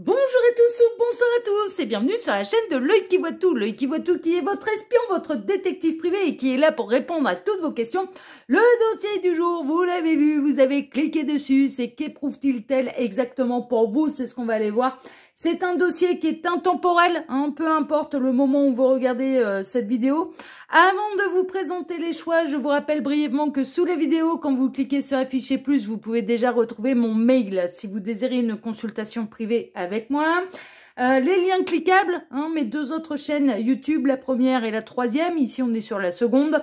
Bonjour à tous ou bonsoir à tous et bienvenue sur la chaîne de L'Oeil qui voit tout. L'Oeil qui voit tout qui est votre espion, votre détective privé et qui est là pour répondre à toutes vos questions. Le dossier du jour, vous l'avez vu, vous avez cliqué dessus. C'est qu'éprouve-t-il tel exactement pour vous? C'est ce qu'on va aller voir. C'est un dossier qui est intemporel, hein, peu importe le moment où vous regardez cette vidéo. Avant de vous présenter les choix, je vous rappelle brièvement que sous la vidéo, quand vous cliquez sur afficher plus, vous pouvez déjà retrouver mon mail si vous désirez une consultation privée avec moi. Les liens cliquables, hein, mes deux autres chaînes YouTube, la première et la troisième. Ici, on est sur la seconde.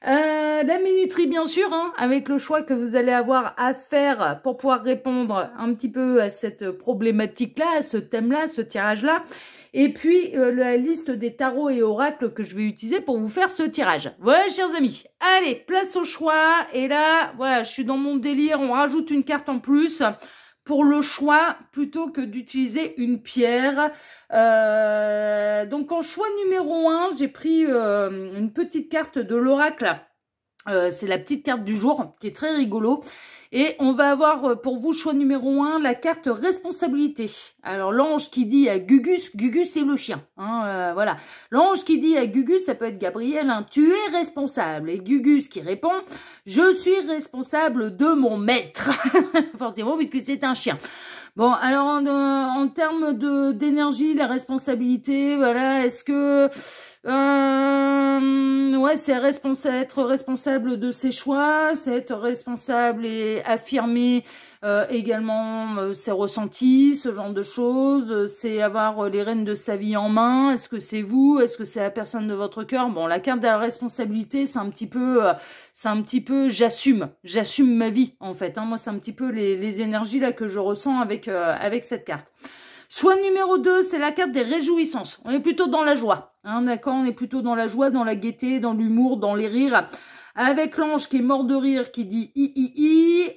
La minuterie, bien sûr, hein, avec le choix que vous allez avoir à faire pour pouvoir répondre un petit peu à cette problématique-là, à ce thème-là, ce tirage-là. Et puis, la liste des tarots et oracles que je vais utiliser pour vous faire ce tirage. Voilà, chers amis. Allez, place au choix. Et là, voilà, je suis dans mon délire. On rajoute une carte en plus pour le choix plutôt que d'utiliser une pierre. Donc en choix numéro 1, j'ai pris une petite carte de l'oracle. C'est la petite carte du jour qui est très rigolo. Et on va avoir pour vous, choix numéro 1, la carte responsabilité. Alors l'ange qui dit à Gugus, Gugus c'est le chien. Hein, voilà. L'ange qui dit à Gugus, ça peut être Gabriel, hein, tu es responsable. Et Gugus qui répond, je suis responsable de mon maître. Forcément, puisque c'est un chien. Bon, alors en termes d'énergie, la responsabilité, voilà, est-ce que... ouais, c'est être responsable de ses choix, c'est être responsable et affirmer également ses ressentis, ce genre de choses, c'est avoir les rênes de sa vie en main. Est-ce que c'est vous? Est-ce que c'est la personne de votre cœur? Bon, la carte de la responsabilité, c'est un petit peu, j'assume ma vie en fait. Hein. Moi, c'est un petit peu les énergies là que je ressens avec cette carte. Choix numéro 2, c'est la carte des réjouissances. On est plutôt dans la joie. Hein, d'accord, on est plutôt dans la joie, dans la gaieté, dans l'humour, dans les rires. Avec l'ange qui est mort de rire, qui dit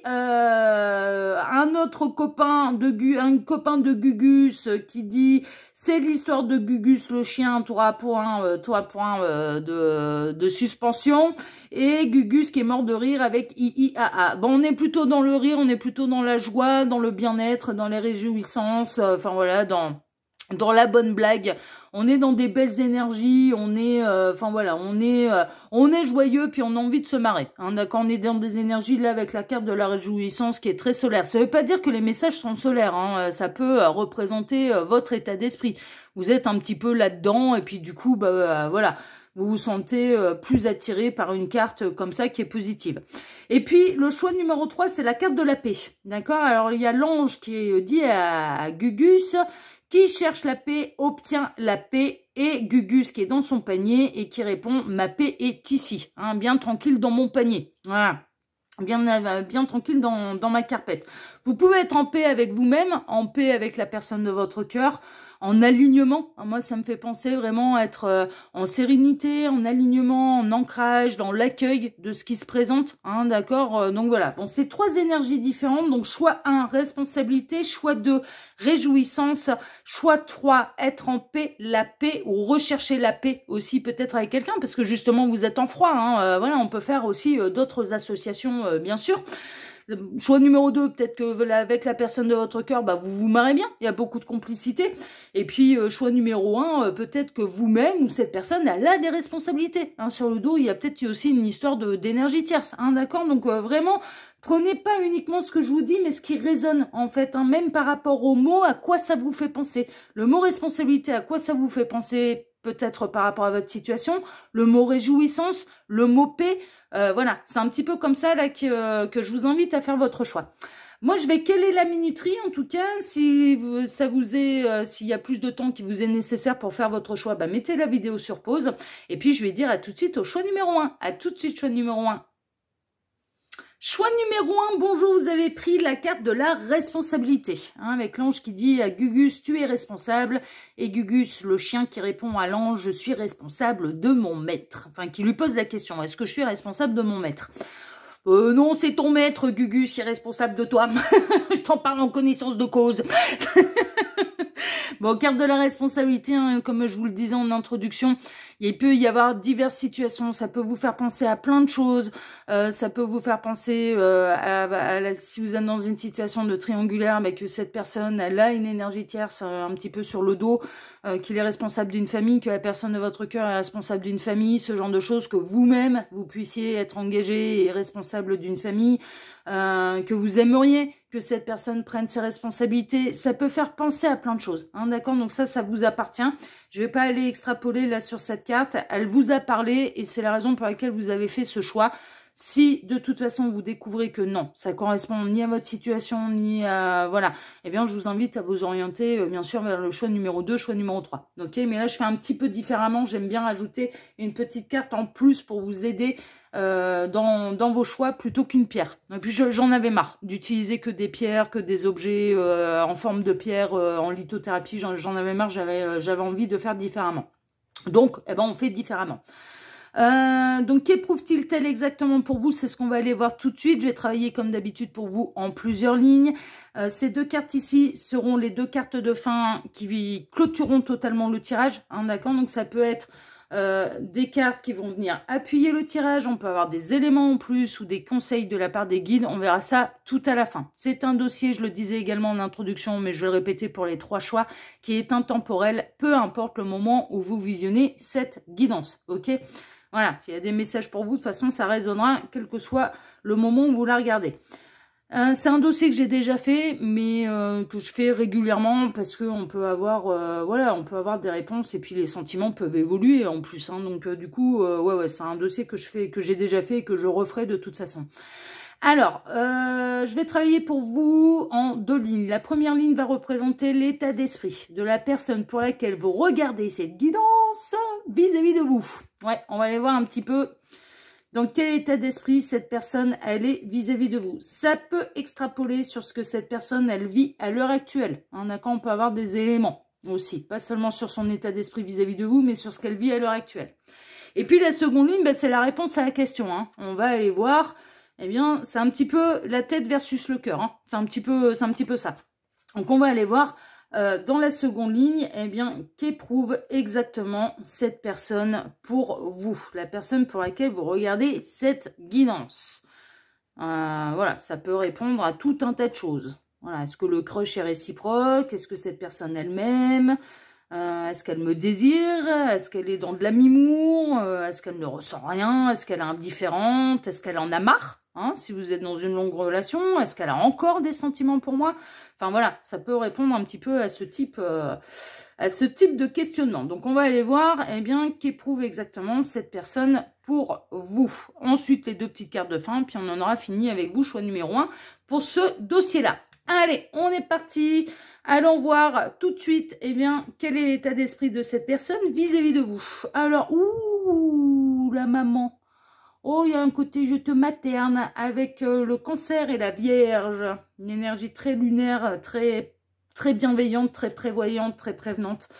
un autre copain de Gugus qui dit c'est l'histoire de Gugus le chien, trois points de suspension, et Gugus qui est mort de rire avec Bon, on est plutôt dans le rire, on est plutôt dans la joie, dans le bien-être, dans les réjouissances, enfin voilà, dans la bonne blague. On est dans des belles énergies, on est, enfin voilà, on est joyeux, puis on a envie de se marrer. Hein, d'accord, on est dans des énergies là avec la carte de la réjouissance qui est très solaire. Ça veut pas dire que les messages sont solaires, hein, ça peut représenter votre état d'esprit. Vous êtes un petit peu là-dedans, et puis du coup, voilà, vous vous sentez plus attiré par une carte comme ça qui est positive. Et puis, le choix numéro 3, c'est la carte de la paix. D'accord, alors il y a l'ange qui dit à Gugus, qui cherche la paix, obtient la paix, et Gugus qui est dans son panier et qui répond « Ma paix est ici, hein, bien tranquille dans mon panier. » Voilà, bien tranquille dans ma carpette. Vous pouvez être en paix avec vous-même, en paix avec la personne de votre cœur, en alignement. Moi, ça me fait penser vraiment être en sérénité, en alignement, en ancrage, dans l'accueil de ce qui se présente. Hein, d'accord. Donc voilà. Bon, c'est 3 énergies différentes. Donc choix 1, responsabilité. Choix 2, réjouissance. Choix 3, être en paix, la paix, ou rechercher la paix aussi peut-être avec quelqu'un, parce que justement vous êtes en froid. Hein, voilà, on peut faire aussi d'autres associations, bien sûr. Choix numéro 2, peut-être que avec la personne de votre cœur, vous vous marrez bien, il y a beaucoup de complicité. Et puis, choix numéro 1, peut-être que vous-même ou cette personne, elle a des responsabilités. Hein, sur le dos, il y a peut-être aussi une histoire d'énergie tierce. Hein, d'accord. Donc, vraiment, prenez pas uniquement ce que je vous dis, mais ce qui résonne, en fait. Hein, même par rapport au mot, à quoi ça vous fait penser. Le mot responsabilité, à quoi ça vous fait penser, peut-être par rapport à votre situation. Le mot réjouissance, le mot paix. Voilà, c'est un petit peu comme ça là que je vous invite à faire votre choix. Moi, je vais caler la minuterie, en tout cas. Si ça vous est, s'il y a plus de temps qui vous est nécessaire pour faire votre choix, mettez la vidéo sur pause. Et puis, je vais dire à tout de suite au choix numéro 1. À tout de suite, choix numéro 1. Choix numéro 1, bonjour, vous avez pris la carte de la responsabilité. Hein, avec l'ange qui dit à Gugus, tu es responsable. Et Gugus, le chien qui répond à l'ange, je suis responsable de mon maître. Enfin, qui lui pose la question, est-ce que je suis responsable de mon maître? Non, c'est ton maître, Gugus, qui est responsable de toi. Je t'en parle en connaissance de cause. Bon, carte de la responsabilité, hein, comme je vous le disais en introduction, il peut y avoir diverses situations. Ça peut vous faire penser à plein de choses. Ça peut vous faire penser si vous êtes dans une situation de triangulaire, mais que cette personne, elle a une énergie tierce un petit peu sur le dos, qu'il est responsable d'une famille, que la personne de votre cœur est responsable d'une famille, ce genre de choses, que vous-même, vous puissiez être engagé et responsable d'une famille, que vous aimeriez que cette personne prenne ses responsabilités. Ça peut faire penser à plein de choses, hein, d'accord? Donc ça vous appartient. Je vais pas aller extrapoler là sur cette carte. Elle vous a parlé et c'est la raison pour laquelle vous avez fait ce choix. Si de toute façon vous découvrez que non, ça correspond ni à votre situation, ni à... Voilà, eh bien je vous invite à vous orienter bien sûr vers le choix numéro 2, choix numéro 3. Ok, mais là je fais un petit peu différemment. J'aime bien rajouter une petite carte en plus pour vous aider dans vos choix plutôt qu'une pierre. Et puis j'en avais marre d'utiliser que des pierres, que des objets en forme de pierre en lithothérapie. J'en avais marre, j'avais envie de faire différemment. Donc, eh ben, on fait différemment. Donc, qu'éprouve-t-il tel exactement pour vous? C'est ce qu'on va aller voir tout de suite. Je vais travailler comme d'habitude pour vous en plusieurs lignes. Ces deux cartes ici seront les deux cartes de fin qui clôtureront totalement le tirage. Hein, d'accord? Donc, ça peut être des cartes qui vont venir appuyer le tirage. On peut avoir des éléments en plus ou des conseils de la part des guides. On verra ça tout à la fin. C'est un dossier, je le disais également en introduction, mais je vais le répéter pour les 3 choix, qui est intemporel, peu importe le moment où vous visionnez cette guidance. Ok? Voilà, s'il y a des messages pour vous, de toute façon, ça résonnera, quel que soit le moment où vous la regardez. C'est un dossier que j'ai déjà fait, mais que je fais régulièrement parce qu'on peut avoir, voilà, on peut avoir des réponses et puis les sentiments peuvent évoluer en plus. Hein, donc du coup, ouais, c'est un dossier que je fais, que j'ai déjà fait et que je referai de toute façon. Alors, je vais travailler pour vous en 2 lignes. La première ligne va représenter l'état d'esprit de la personne pour laquelle vous regardez cette guidance vis-à-vis de vous. Ouais, on va aller voir un petit peu dans quel état d'esprit cette personne, elle est vis-à-vis de vous. Ça peut extrapoler sur ce que cette personne, elle vit à l'heure actuelle. Hein, d'accord, on peut avoir des éléments aussi, pas seulement sur son état d'esprit vis-à-vis de vous, mais sur ce qu'elle vit à l'heure actuelle. Et puis la seconde ligne, c'est la réponse à la question. Hein. On va aller voir... Eh bien, c'est un petit peu la tête versus le cœur. Hein. C'est un petit peu ça. Donc, on va aller voir dans la seconde ligne, eh bien, qu'éprouve exactement cette personne pour vous. La personne pour laquelle vous regardez cette guidance. Voilà, ça peut répondre à tout un tas de choses. Voilà, est-ce que le crush est réciproque? Est-ce que cette personne elle-même est-ce qu'elle me désire? Est-ce qu'elle est dans de la mimour? Est-ce qu'elle ne ressent rien? Est-ce qu'elle est indifférente? Est-ce qu'elle en a marre? Hein, si vous êtes dans une longue relation, est-ce qu'elle a encore des sentiments pour moi? Enfin voilà, ça peut répondre un petit peu à ce type de questionnement. Donc on va aller voir, eh bien, qu'éprouve exactement cette personne pour vous. Ensuite, les 2 petites cartes de fin, puis on en aura fini avec vous, choix numéro 1, pour ce dossier-là. Allez, on est parti. Allons voir tout de suite, eh bien, quel est l'état d'esprit de cette personne vis-à-vis de vous. Alors, ouh, la maman. Oh, il y a un côté je te materne avec le cancer et la vierge. Une énergie très lunaire, très, très bienveillante, très prévoyante, très prévenante.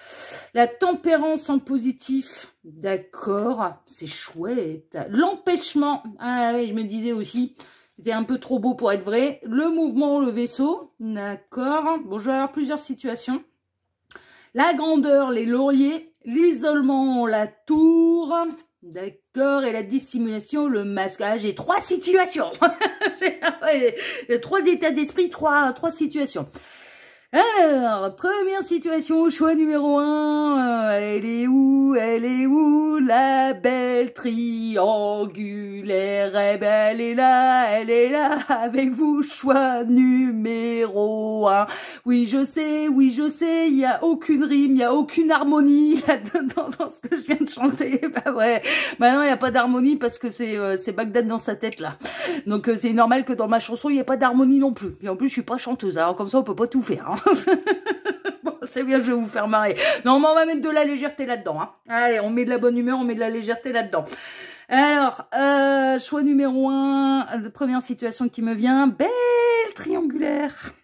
La tempérance en positif. D'accord, c'est chouette. L'empêchement. Ah oui, je me disais aussi... C'était un peu trop beau pour être vrai. Le mouvement, le vaisseau. D'accord. Bon, je vais avoir plusieurs situations. La grandeur, les lauriers. L'isolement, la tour. D'accord. Et la dissimulation, le masque. Ah, j'ai 3 situations. J'ai 3 états d'esprit, 3 situations. Alors, première situation, choix numéro 1, elle est où, la belle triangulaire, eh ben, elle est là, avec vous, choix numéro 1. Oui, je sais, il y a aucune rime, il y a aucune harmonie là-dedans, dans ce que je viens de chanter, bah ouais, maintenant il n'y a pas d'harmonie parce que c'est Bagdad dans sa tête, là. Donc, c'est normal que dans ma chanson, il n'y ait pas d'harmonie non plus. Et en plus, je suis pas chanteuse, alors comme ça, on peut pas tout faire, hein. Bon, c'est bien, je vais vous faire marrer. Non, mais on va mettre de la légèreté là-dedans. Hein. Allez, on met de la bonne humeur, on met de la légèreté là-dedans. Alors, choix numéro 1, première situation qui me vient, belle triangulaire.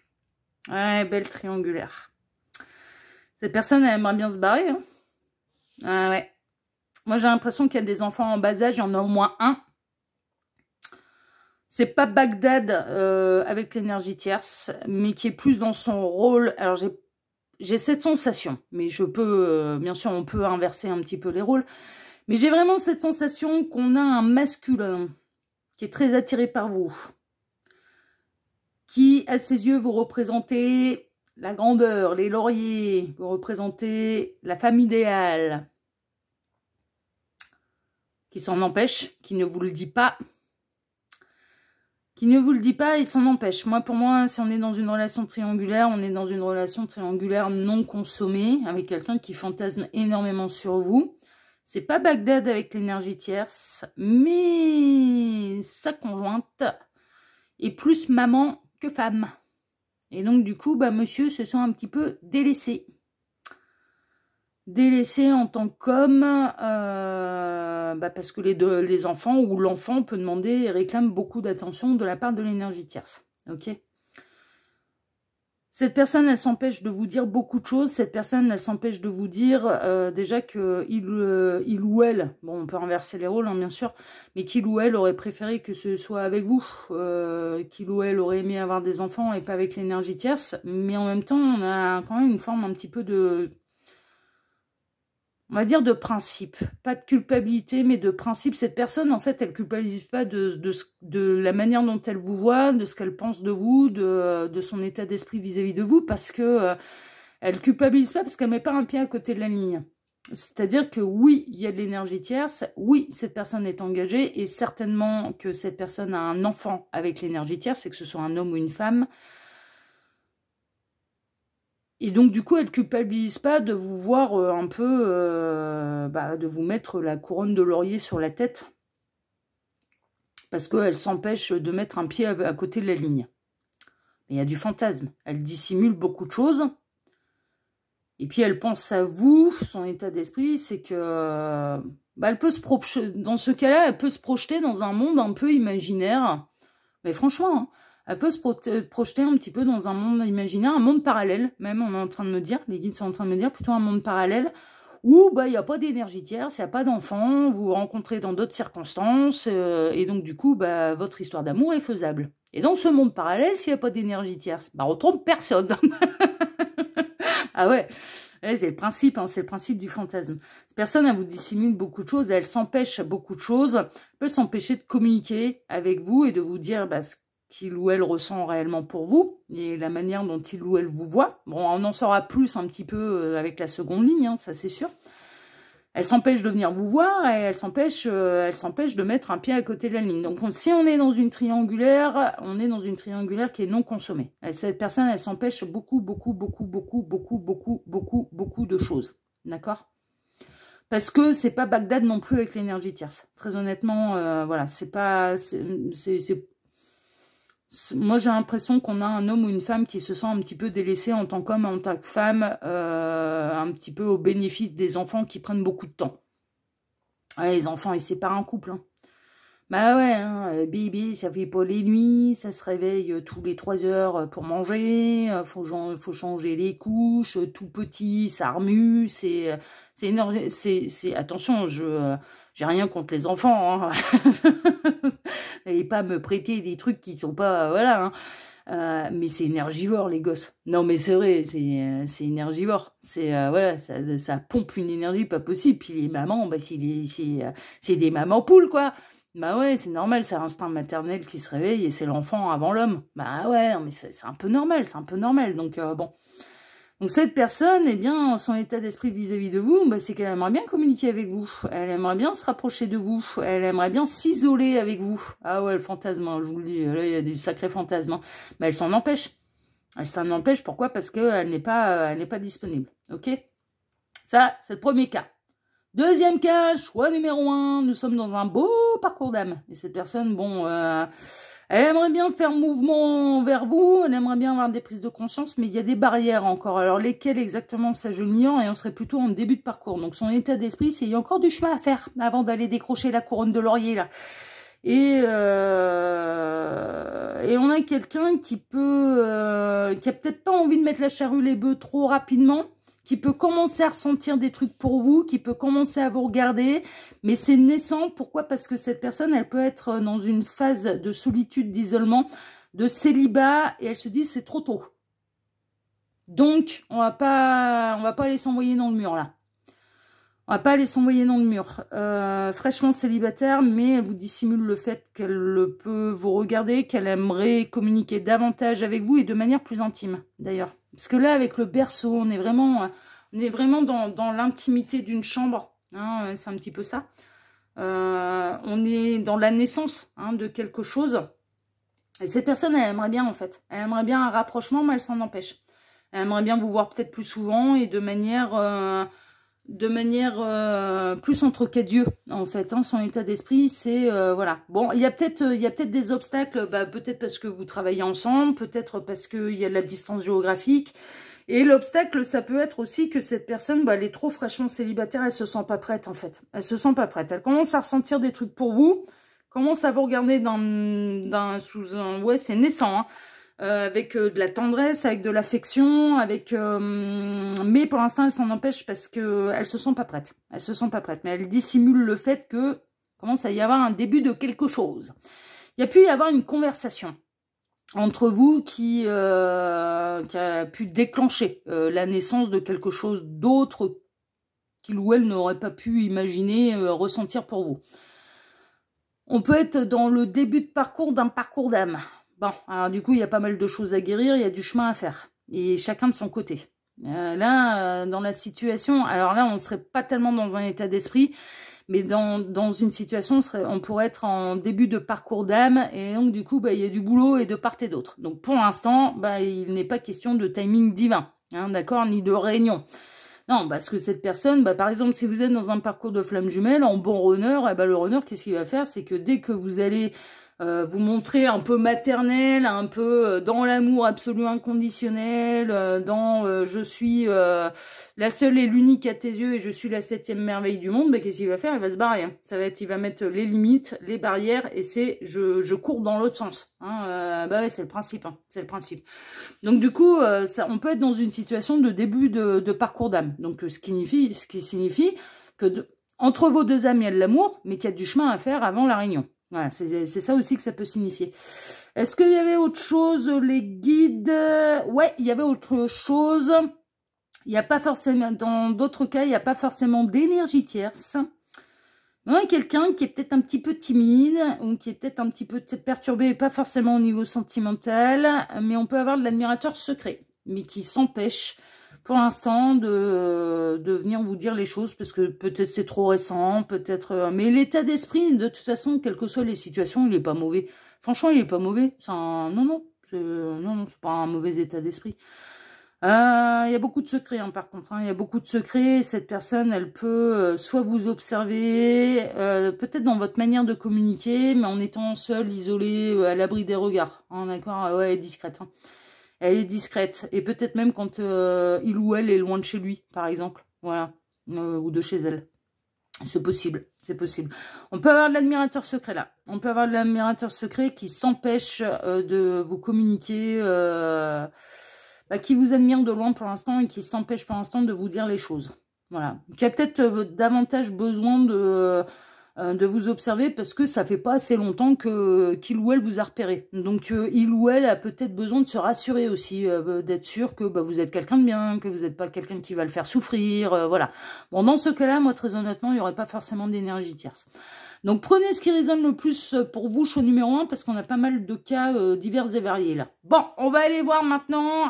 Ouais, belle triangulaire. Cette personne, elle aimerait bien se barrer. Hein. Ah ouais. Moi, j'ai l'impression qu'il y a des enfants en bas âge, il y en a au moins un. C'est pas Bagdad avec l'énergie tierce, mais qui est plus dans son rôle. Alors, j'ai cette sensation, mais je peux, bien sûr, on peut inverser un petit peu les rôles, mais j'ai vraiment cette sensation qu'on a un masculin qui est très attiré par vous, qui, à ses yeux, vous représentez la grandeur, les lauriers, vous représentez la femme idéale, qui s'en empêche, qui ne vous le dit pas, il s'en empêche. Pour moi, si on est dans une relation triangulaire, on est dans une relation triangulaire non consommée, avec quelqu'un qui fantasme énormément sur vous. C'est pas Bagdad avec l'énergie tierce, mais sa conjointe est plus maman que femme. Et donc, du coup, monsieur se sent un petit peu délaissé. Délaissé en tant qu'homme, parce que les enfants ou l'enfant peut demander et réclame beaucoup d'attention de la part de l'énergie tierce. Ok. Cette personne, elle s'empêche de vous dire beaucoup de choses. Cette personne, elle s'empêche de vous dire déjà qu'il ou elle, bon, on peut inverser les rôles, hein, bien sûr, mais qu'il ou elle aurait préféré que ce soit avec vous, qu'il ou elle aurait aimé avoir des enfants et pas avec l'énergie tierce. Mais en même temps, on a quand même une forme un petit peu de... On va dire de principe, pas de culpabilité, mais de principe. Cette personne, en fait, elle culpabilise pas de la manière dont elle vous voit, de ce qu'elle pense de vous, de son état d'esprit vis-à-vis de vous, parce que elle culpabilise pas parce qu'elle met pas un pied à côté de la ligne. C'est-à-dire que oui, il y a de l'énergie tierce, oui, cette personne est engagée, et certainement que cette personne a un enfant avec l'énergie tierce, et que ce soit un homme ou une femme. Et donc, du coup, elle ne culpabilise pas de vous voir un peu, de vous mettre la couronne de laurier sur la tête. Parce qu'elle s'empêche de mettre un pied à côté de la ligne. Mais il y a du fantasme. Elle dissimule beaucoup de choses. Et puis, elle pense à vous. Son état d'esprit, c'est que... elle peut se projeter, dans ce cas-là, elle peut se projeter dans un monde un peu imaginaire. Mais franchement... hein, elle peut se projeter un petit peu dans un monde imaginaire, un monde parallèle, même on est en train de me dire, les guides sont en train de me dire, plutôt un monde parallèle, où il n'y a pas d'énergie tierce, il n'y a pas d'enfants, vous vous rencontrez dans d'autres circonstances, et donc du coup, votre histoire d'amour est faisable. Et dans ce monde parallèle, s'il n'y a pas d'énergie tierce, on trompe personne. Ah ouais, c'est le principe, hein, c'est le principe du fantasme. Cette personne, elle vous dissimule beaucoup de choses, elle s'empêche beaucoup de choses, elle peut s'empêcher de communiquer avec vous et de vous dire ce qu'il ou elle ressent réellement pour vous, et la manière dont il ou elle vous voit. Bon, on en saura plus un petit peu avec la seconde ligne, hein, ça c'est sûr. Elle s'empêche de venir vous voir, et elle s'empêche de mettre un pied à côté de la ligne. Donc si on est dans une triangulaire, on est dans une triangulaire qui est non consommée. Cette personne, elle s'empêche beaucoup de choses. D'accord ? Parce que c'est pas Bagdad non plus avec l'énergie tierce. Très honnêtement, voilà, c'est pas... Moi, j'ai l'impression qu'on a un homme ou une femme qui se sent un petit peu délaissé en tant qu'homme, en tant que femme, un petit peu au bénéfice des enfants qui prennent beaucoup de temps. Ouais, les enfants, ils séparent un couple. Hein. Bah ouais, hein, bébé, ça fait pas les nuits, ça se réveille tous les 3 heures pour manger, faut changer les couches, tout petit, ça remue, c'est énergie, attention, j'ai rien contre les enfants, hein. N'allez pas me prêter des trucs qui sont pas, voilà, hein. Mais c'est énergivore, les gosses. Non, mais c'est vrai, c'est énergivore. C'est voilà, ça pompe une énergie pas possible. Puis les mamans, c'est des mamans poules, quoi. Bah ouais, c'est normal, c'est l'instinct maternel qui se réveille et c'est l'enfant avant l'homme. Bah ouais, mais c'est un peu normal, c'est un peu normal. Donc bon. Donc cette personne, eh bien, son état d'esprit vis-à-vis de vous, c'est qu'elle aimerait bien communiquer avec vous. Elle aimerait bien se rapprocher de vous. Elle aimerait bien s'isoler avec vous. Ah ouais, le fantasme, je vous le dis, là, il y a des sacrés fantasmes. Mais elle s'en empêche. Elle s'en empêche, pourquoi? Parce qu'elle n'est pas disponible. Ok? Ça, c'est le premier cas. Deuxième cas, choix numéro 1, nous sommes dans un beau parcours d'âme. Et cette personne, bon, elle aimerait bien faire mouvement vers vous, elle aimerait bien avoir des prises de conscience, mais il y a des barrières encore. Alors lesquelles exactement, ça je l'ignore, et on serait plutôt en début de parcours. Donc son état d'esprit, c'est qu'il y a encore du chemin à faire avant d'aller décrocher la couronne de laurier, là. Et on a quelqu'un qui a peut-être pas envie de mettre la charrue les bœufs trop rapidement, qui peut commencer à ressentir des trucs pour vous, qui peut commencer à vous regarder, mais c'est naissant. Pourquoi? Parce que cette personne, elle peut être dans une phase de solitude, d'isolement, de célibat, et elle se dit c'est trop tôt. Donc, on va pas aller s'envoyer dans le mur, là. On va pas aller s'envoyer dans le mur. Fraîchement célibataire, mais elle vous dissimule le fait qu'elle peut vous regarder, qu'elle aimerait communiquer davantage avec vous et de manière plus intime, d'ailleurs. Parce que là, avec le berceau, on est vraiment dans l'intimité d'une chambre. Hein, c'est un petit peu ça. On est dans la naissance de quelque chose. Et cette personne, elle aimerait bien, en fait. Elle aimerait bien un rapprochement, mais elle s'en empêche. Elle aimerait bien vous voir peut-être plus souvent et de manière plus entre quatre yeux, en fait. Son état d'esprit, c'est voilà. Bon, il y a peut-être des obstacles, peut-être parce que vous travaillez ensemble, peut-être parce qu'il y a de la distance géographique. Et l'obstacle, ça peut être aussi que cette personne, elle est trop fraîchement célibataire, elle se sent pas prête, en fait. Elle se sent pas prête. Elle commence à ressentir des trucs pour vous, commence à vous regarder sous un... Ouais, c'est naissant, avec de la tendresse, avec de l'affection, mais pour l'instant, elle s'en empêche parce qu'elle se sent pas prête. Elle se sent pas prête, mais elle dissimule le fait que commence à y avoir un début de quelque chose. Il y a pu y avoir une conversation entre vous qui a pu déclencher la naissance de quelque chose d'autre qu'il ou elle n'aurait pas pu imaginer ressentir pour vous. On peut être dans le début de parcours d'un parcours d'âme. Bon, alors du coup, il y a pas mal de choses à guérir, il y a du chemin à faire. Et chacun de son côté. Dans la situation, alors là, on ne serait pas tellement dans un état d'esprit, mais dans une situation, on pourrait être en début de parcours d'âme, et donc du coup, il y a du boulot et de part et d'autre. Donc pour l'instant, il n'est pas question de timing divin, d'accord, ni de réunion. Non, parce que cette personne, par exemple, si vous êtes dans un parcours de flamme jumelle, en bon runner, le runner, qu'est-ce qu'il va faire? C'est que dès que vous allez vous montrer un peu maternel, un peu dans l'amour absolu inconditionnel, je suis la seule et l'unique à tes yeux et je suis la 7e merveille du monde, qu'est-ce qu'il va faire? Il va se barrer. Il va mettre les limites, les barrières, et c'est je cours dans l'autre sens. Ouais, c'est le principe. C'est le principe. Donc du coup, on peut être dans une situation de début de parcours d'âme. Donc ce qui signifie que entre vos deux âmes, il y a de l'amour, mais qu'il y a du chemin à faire avant la réunion. Voilà, c'est ça aussi que ça peut signifier. Est-ce qu'il y avait autre chose, les guides? Ouais, il y avait autre chose. Il n'y a pas forcément, dans d'autres cas, il n'y a pas forcément d'énergie tierce. Ouais, quelqu'un qui est peut-être un petit peu timide, ou qui est peut-être un petit peu perturbé, pas forcément au niveau sentimental, mais on peut avoir de l'admirateur secret, mais qui s'empêche pour l'instant de venir vous dire les choses, parce que peut-être c'est trop récent, peut-être... mais l'état d'esprit, de toute façon, quelles que soient les situations, il n'est pas mauvais. Franchement, il n'est pas mauvais. Non, c'est pas un mauvais état d'esprit. Il y a beaucoup de secrets, par contre. Il y a beaucoup de secrets. Cette personne, elle peut soit vous observer, peut-être dans votre manière de communiquer, mais en étant seule, isolée, à l'abri des regards. D'accord? Ouais, elle est discrète. Elle est discrète. Et peut-être même quand il ou elle est loin de chez lui, par exemple. Voilà. Ou de chez elle. C'est possible. C'est possible. On peut avoir de l'admirateur secret, là. On peut avoir de l'admirateur secret qui s'empêche de vous communiquer... qui vous admire de loin pour l'instant et qui s'empêche pour l'instant de vous dire les choses. Voilà. Qui a peut-être davantage besoin de vous observer parce que ça fait pas assez longtemps qu'il ou elle vous a repéré. Donc il ou elle a peut-être besoin de se rassurer aussi, d'être sûr que vous êtes quelqu'un de bien, que vous n'êtes pas quelqu'un qui va le faire souffrir, voilà. Bon, dans ce cas-là, moi très honnêtement, il n'y aurait pas forcément d'énergie tierce. Donc prenez ce qui résonne le plus pour vous, choix numéro 1, parce qu'on a pas mal de cas divers et variés là. Bon, on va aller voir maintenant,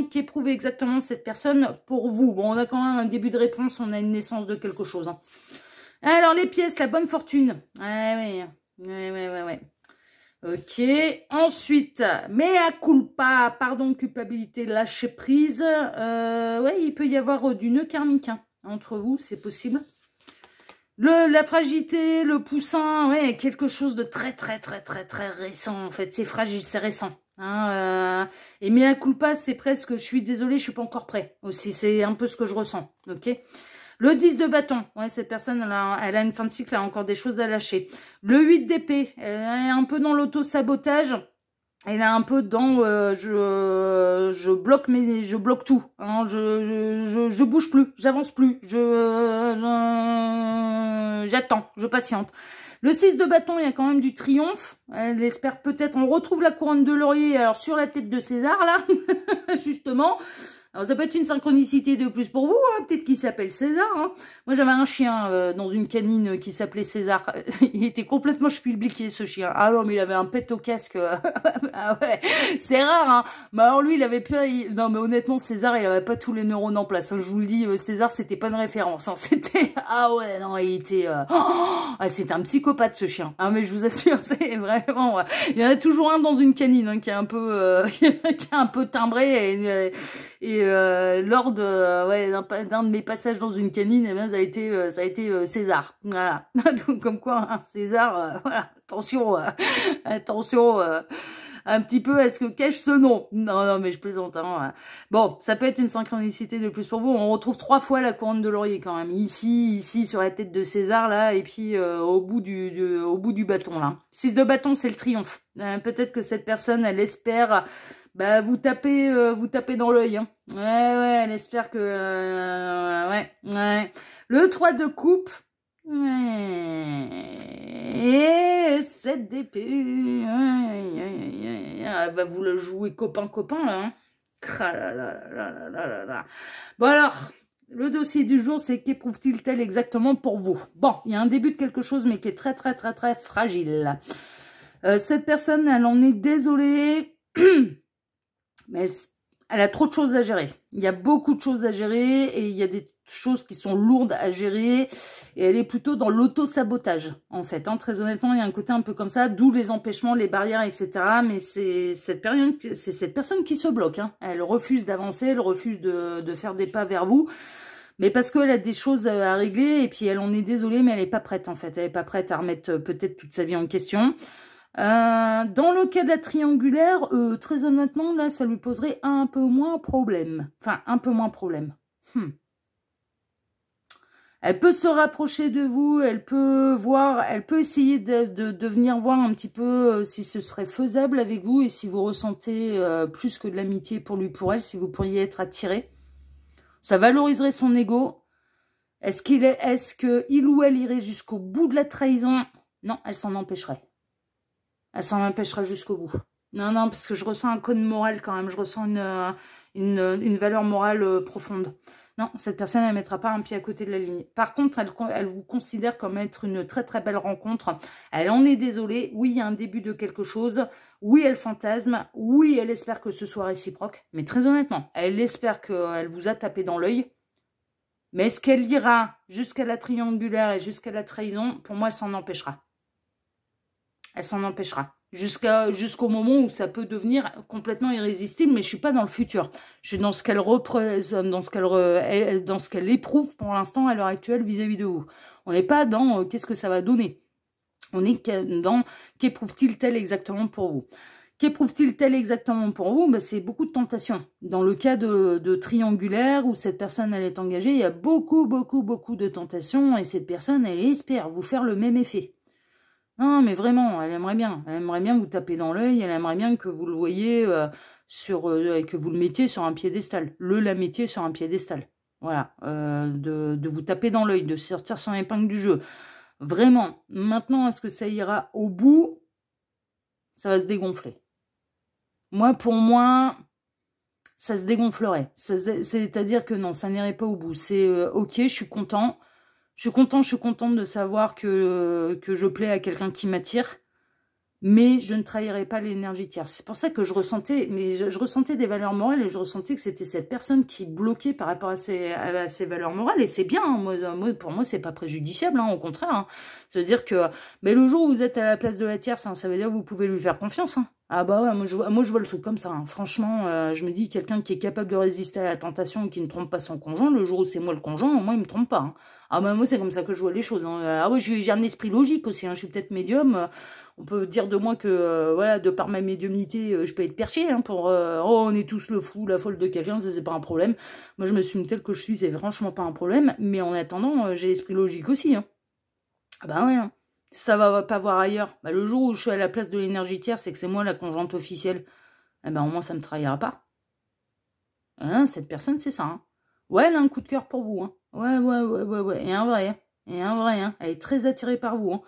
qu'éprouve exactement cette personne pour vous. Bon, on a quand même un début de réponse, on a une naissance de quelque chose. Alors les pièces, la bonne fortune. Ouais. Ok, ensuite, mea culpa, pardon, culpabilité, lâcher prise. Ouais, il peut y avoir du nœud karmique entre vous, c'est possible. La fragilité, le poussin, ouais, quelque chose de très récent en fait. C'est fragile, c'est récent. Et mea culpa, c'est presque, je suis désolée, je suis pas encore prêt aussi. C'est un peu ce que je ressens, ok. Le 10 de bâton, ouais, cette personne, elle a une fin de cycle, elle a encore des choses à lâcher. Le 8 d'épée, elle est un peu dans l'auto-sabotage. Elle est un peu dans je bloque tout. Je bouge plus, j'avance plus, j'attends, je patiente. Le 6 de bâton, il y a quand même du triomphe. Elle espère peut-être, on retrouve la couronne de laurier alors sur la tête de César là, justement. Alors, ça peut être une synchronicité de plus pour vous, hein, peut-être qu'il s'appelle César. Hein. Moi, j'avais un chien dans une canine qui s'appelait César. Il était complètement schpilbliqué, ce chien. Ah non, mais il avait un pet au casque. Ah ouais, c'est rare, hein. Mais alors lui, il avait pas... Non, mais honnêtement, César, il avait pas tous les neurones en place. Hein. Je vous le dis, César, c'était pas une référence. Hein. C'était... Ah ouais, non, il était... Ah, c'était un psychopathe, ce chien. Ah, mais je vous assure, c'est vraiment... Il y en a toujours un dans une canine hein, qui est un peu... qui est un peu timbré lors de ouais, d'un de mes passages dans une canine, eh bien, ça a été César. Voilà. Donc, comme quoi, hein, César, voilà, attention, attention un petit peu à ce que cache ce nom. Non, non, mais je plaisante. Hein. Bon, ça peut être une synchronicité de plus pour vous. On retrouve 3 fois la couronne de laurier quand même. Ici, sur la tête de César, là, et puis au bout du bâton, là. 6 de bâton, c'est le triomphe. Peut-être que cette personne, elle espère... Bah, vous tapez dans l'œil, hein. Ouais, elle espère que... ouais. Le 3 de coupe. Ouais. Et 7 d'épée. Elle va vous le jouer copain, là. Hein. Bon, alors... Le dossier du jour, c'est qu'éprouve-t-il tel exactement pour vous? Bon, il y a un début de quelque chose, mais qui est très fragile. Cette personne, elle en est désolée... Mais elle a trop de choses à gérer. Il y a beaucoup de choses à gérer et il y a des choses qui sont lourdes à gérer. Et elle est plutôt dans l'auto-sabotage, en fait. Hein. Très honnêtement, il y a un côté un peu comme ça, d'où les empêchements, les barrières, etc. Mais c'est cette personne qui se bloque. Hein. Elle refuse d'avancer, elle refuse de faire des pas vers vous. Mais parce qu'elle a des choses à régler et puis elle en est désolée, mais elle n'est pas prête, en fait. Elle n'est pas prête à remettre peut-être toute sa vie en question. Dans le cas de la triangulaire, très honnêtement, là, ça lui poserait un peu moins problème. Enfin, un peu moins problème. Elle peut se rapprocher de vous, elle peut essayer de venir voir un petit peu si ce serait faisable avec vous et si vous ressentez plus que de l'amitié pour lui, pour elle, si vous pourriez être attiré. Ça valoriserait son ego. Est-ce qu'il ou elle irait jusqu'au bout de la trahison? Non, elle s'en empêcherait. Elle s'en empêchera jusqu'au bout. Non, parce que je ressens un code moral quand même. Je ressens une valeur morale profonde. Non, cette personne, elle ne mettra pas un pied à côté de la ligne. Par contre, elle vous considère comme être une très belle rencontre. Elle en est désolée. Oui, il y a un début de quelque chose. Oui, elle fantasme. Oui, elle espère que ce soit réciproque. Mais très honnêtement, elle espère qu'elle vous a tapé dans l'œil. Mais est-ce qu'elle ira jusqu'à la triangulaire et jusqu'à la trahison? Pour moi, elle s'en empêchera. Elle s'en empêchera. Jusqu'au moment où ça peut devenir complètement irrésistible, mais je suis pas dans le futur. Je suis dans ce qu'elle représente, dans ce qu'elle éprouve pour l'instant à l'heure actuelle vis-à-vis de vous. On n'est pas dans qu'est-ce que ça va donner. On est dans qu'éprouve-t-il tel exactement pour vous. Qu'éprouve-t-il tel exactement pour vous? Ben, c'est beaucoup de tentations. Dans le cas de triangulaire où cette personne elle est engagée, il y a beaucoup de tentations et cette personne elle espère vous faire le même effet. Non, mais vraiment, elle aimerait bien. Elle aimerait bien vous taper dans l'œil. Elle aimerait bien que vous le voyiez que vous le mettiez sur un piédestal. La mettiez sur un piédestal. Voilà. De vous taper dans l'œil, de sortir son épingle du jeu. Vraiment. Maintenant, est-ce que ça ira au bout? Ça va se dégonfler. Pour moi, ça se dégonflerait. C'est-à-dire que non, ça n'irait pas au bout. C'est ok, je suis content. Je suis contente de savoir que je plais à quelqu'un qui m'attire, mais je ne trahirai pas l'énergie tierce. C'est pour ça que je ressentais des valeurs morales et je ressentais que c'était cette personne qui bloquait par rapport à ses valeurs morales. Et c'est bien, hein, pour moi, c'est pas préjudiciable, hein, au contraire. Hein. Ça veut dire que mais le jour où vous êtes à la place de la tierce, hein, ça veut dire que vous pouvez lui faire confiance. Hein. Ah bah ouais, moi je vois le truc comme ça. Hein. Franchement, je me dis, quelqu'un qui est capable de résister à la tentation et qui ne trompe pas son conjoint, le jour où c'est moi le conjoint, moi il me trompe pas. Hein. Ah bah moi c'est comme ça que je vois les choses. Hein. Ah ouais, j'ai un esprit logique aussi, hein. Je suis peut-être médium. On peut dire de moi que, voilà, de par ma médiumnité, je peux être perché, hein, pour, oh, on est tous le fou, la folle de quelqu'un, ça c'est pas un problème. Moi je me suis tel que je suis, c'est franchement pas un problème, mais en attendant, j'ai l'esprit logique aussi, hein. Ah bah ouais, hein. Ça va pas voir ailleurs. Bah, le jour où je suis à la place de l'énergie tierce, c'est que c'est moi la conjointe officielle. Eh ben au moins ça me trahira pas. Hein, cette personne, c'est ça, hein. Ouais, elle a un coup de cœur pour vous, hein. Ouais. Et un vrai, hein. Hein. Elle est très attirée par vous, hein.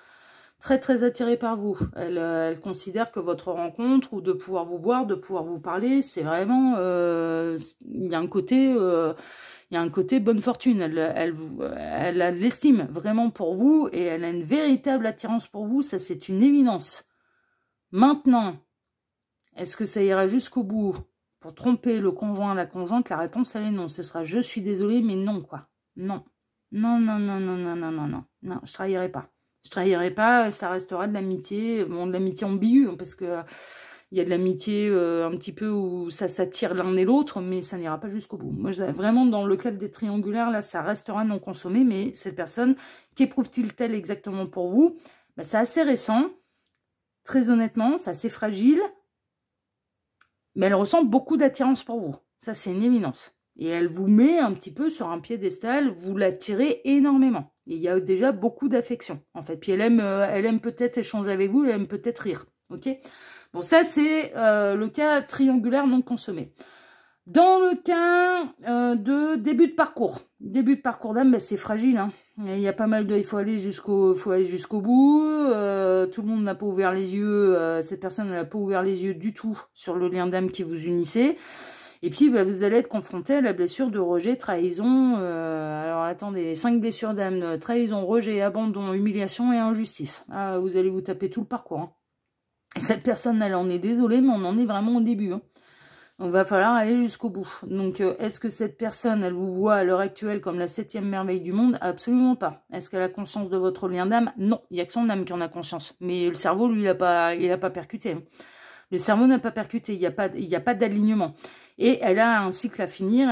très très attirée par vous. Elle considère que votre rencontre, ou de pouvoir vous voir, de pouvoir vous parler, c'est vraiment... il y a un côté... il y a un côté bonne fortune, elle a de l'estime vraiment pour vous, et elle a une véritable attirance pour vous, ça c'est une évidence. Maintenant, est-ce que ça ira jusqu'au bout pour tromper le conjoint, la conjointe? La réponse elle est non, ce sera je suis désolée, mais non quoi. Non. Non, non, non, non, non, non, non, non, non, je trahirai pas. Je trahirai pas, ça restera de l'amitié, bon, de l'amitié ambiguë, parce que il y a de l'amitié un petit peu où ça s'attire l'un et l'autre, mais ça n'ira pas jusqu'au bout. Moi, vraiment, dans le cadre des triangulaires, là, ça restera non consommé, mais cette personne, qu'éprouve-t-il exactement pour vous? Bah, c'est assez récent, très honnêtement, c'est assez fragile, mais elle ressent beaucoup d'attirance pour vous. Ça, c'est une évidence. Et elle vous met un petit peu sur un piédestal, vous l'attirez énormément. Et il y a déjà beaucoup d'affection, en fait. Puis elle aime peut-être échanger avec vous, elle aime peut-être rire, ok? Bon, ça, c'est le cas triangulaire non consommé. Dans le cas de début de parcours d'âme, ben, c'est fragile. Hein. Il y a pas mal de... Il faut aller jusqu'au bout. Tout le monde n'a pas ouvert les yeux. Cette personne n'a pas ouvert les yeux du tout sur le lien d'âme qui vous unissait. Et puis, bah, vous allez être confronté à la blessure de rejet, trahison. Alors, attendez, 5 blessures d'âme, trahison, rejet, abandon, humiliation et injustice. Ah, vous allez vous taper tout le parcours. Hein. Et cette personne, elle en est désolée, mais on en est vraiment au début. Hein. On va falloir aller jusqu'au bout. Donc, est-ce que cette personne, elle vous voit à l'heure actuelle comme la 7e merveille du monde? Absolument pas. Est-ce qu'elle a conscience de votre lien d'âme? Non, il n'y a que son âme qui en a conscience. Mais le cerveau, lui, il a pas percuté. Hein. Le cerveau n'a pas percuté, il n'y a pas d'alignement. Et elle a un cycle à finir,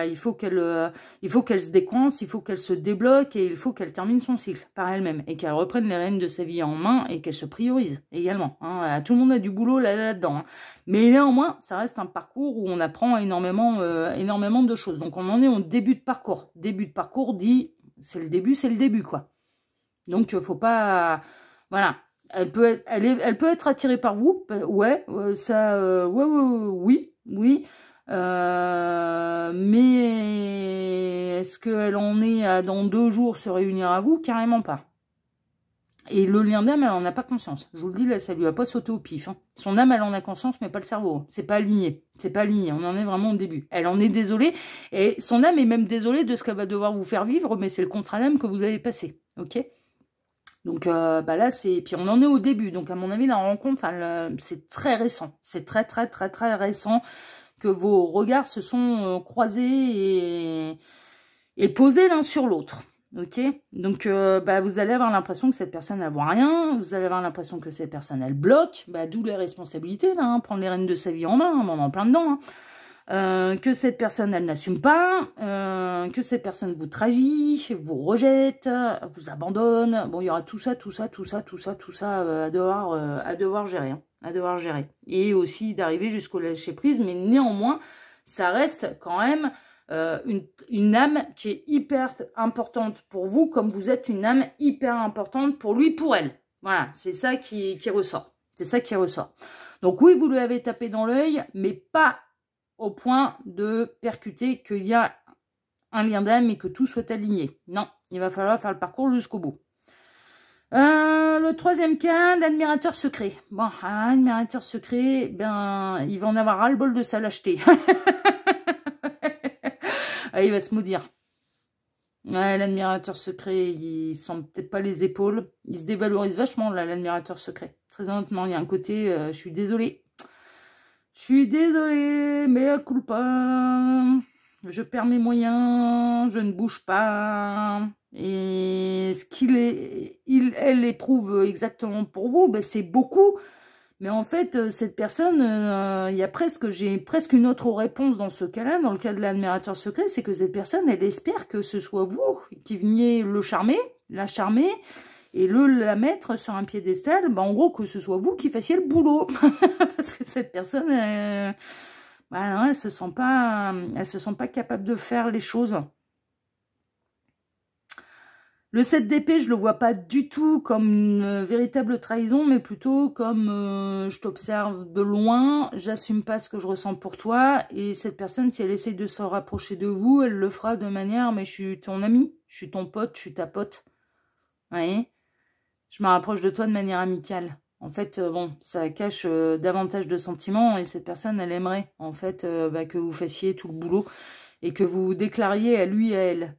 il faut qu'elle se décoince, il faut qu'elle se débloque et il faut qu'elle termine son cycle par elle-même. Et qu'elle reprenne les rênes de sa vie en main et qu'elle se priorise également. Hein. Tout le monde a du boulot là-dedans. Hein. Mais néanmoins, ça reste un parcours où on apprend énormément de choses. Donc on en est au début de parcours. Début de parcours dit, c'est le début quoi. Donc faut pas... Voilà. Elle peut être attirée par vous, ouais, oui. Mais est-ce qu'elle en est à dans 2 jours se réunir à vous? Carrément pas. Et le lien d'âme, elle en a pas conscience. Je vous le dis, là, ça lui a pas sauté au pif. Hein. Son âme, elle en a conscience, mais pas le cerveau. C'est pas aligné. C'est pas aligné. On en est vraiment au début. Elle en est désolée. Et son âme est même désolée de ce qu'elle va devoir vous faire vivre, mais c'est le contrat d'âme que vous avez passé. Ok? Donc bah là, puis on en est au début. Donc à mon avis, la rencontre, c'est très récent. C'est très récent que vos regards se sont croisés et posés l'un sur l'autre. Ok? Donc bah, vous allez avoir l'impression que cette personne ne voit rien. Vous allez avoir l'impression que cette personne, elle bloque. Bah, d'où les responsabilités, là. Hein, prendre les rênes de sa vie en main. On en est plein dedans. Hein. Que cette personne, elle n'assume pas, que cette personne vous trahit, vous rejette, vous abandonne. Bon, il y aura tout ça à devoir gérer. Hein, à devoir gérer. Et aussi d'arriver jusqu'au lâcher-prise, mais néanmoins, ça reste quand même une âme qui est hyper importante pour vous, comme vous êtes une âme hyper importante pour lui, pour elle. Voilà, c'est ça qui ressort. C'est ça qui ressort. Donc oui, vous lui avez tapé dans l'œil, mais pas au point de percuter qu'il y a un lien d'âme et que tout soit aligné. Non, il va falloir faire le parcours jusqu'au bout. Le 3e cas, l'admirateur secret. Bon, un admirateur secret, ben, il va en avoir ras-le-bol de sa lâcheté. Ah, il va se maudire. Ouais, l'admirateur secret, il sent peut-être pas les épaules. Il se dévalorise vachement, là, l'admirateur secret. Très honnêtement, il y a un côté, je suis désolée. Je suis désolée, mea culpa. Je perds mes moyens, je ne bouge pas. Et ce elle éprouve exactement pour vous, ben c'est beaucoup. Mais en fait, cette personne, j'ai presque une autre réponse dans ce cas-là, dans le cas de l'admirateur secret, c'est que cette personne, elle espère que ce soit vous qui veniez le charmer, la charmer, et la mettre sur un piédestal, bah en gros, que ce soit vous qui fassiez le boulot. Parce que cette personne, bah non, elle se sent pas capable de faire les choses. Le 7 d'épée, je le vois pas du tout comme une véritable trahison, mais plutôt comme je t'observe de loin, j'assume pas ce que je ressens pour toi, et cette personne, si elle essaye de se rapprocher de vous, elle le fera de manière, mais je suis ton ami, je suis ton pote, je suis ta pote. Vous voyez ? Je me rapproche de toi de manière amicale. En fait, bon, ça cache davantage de sentiments et cette personne, elle aimerait, en fait, que vous fassiez tout le boulot et que vous vous déclariez à lui et à elle.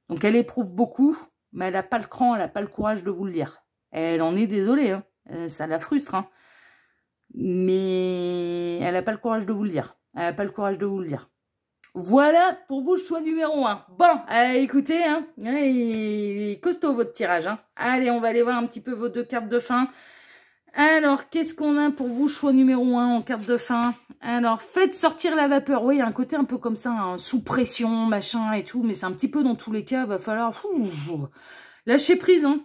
Donc, elle éprouve beaucoup, mais elle n'a pas le cran, elle n'a pas le courage de vous le dire. Elle en est désolée, hein. Ça la frustre, hein. Mais elle n'a pas le courage de vous le dire. Elle n'a pas le courage de vous le dire. Voilà pour vous, choix numéro 1. Bon, écoutez, hein, il est costaud votre tirage. Hein. Allez, on va aller voir un petit peu vos 2 cartes de fin. Alors, qu'est-ce qu'on a pour vous, choix numéro 1 en carte de fin? Alors, faites sortir la vapeur. Oui, il y a un côté un peu comme ça, hein, sous pression, machin et tout, mais c'est un petit peu dans tous les cas, va falloir lâcher prise. Hein.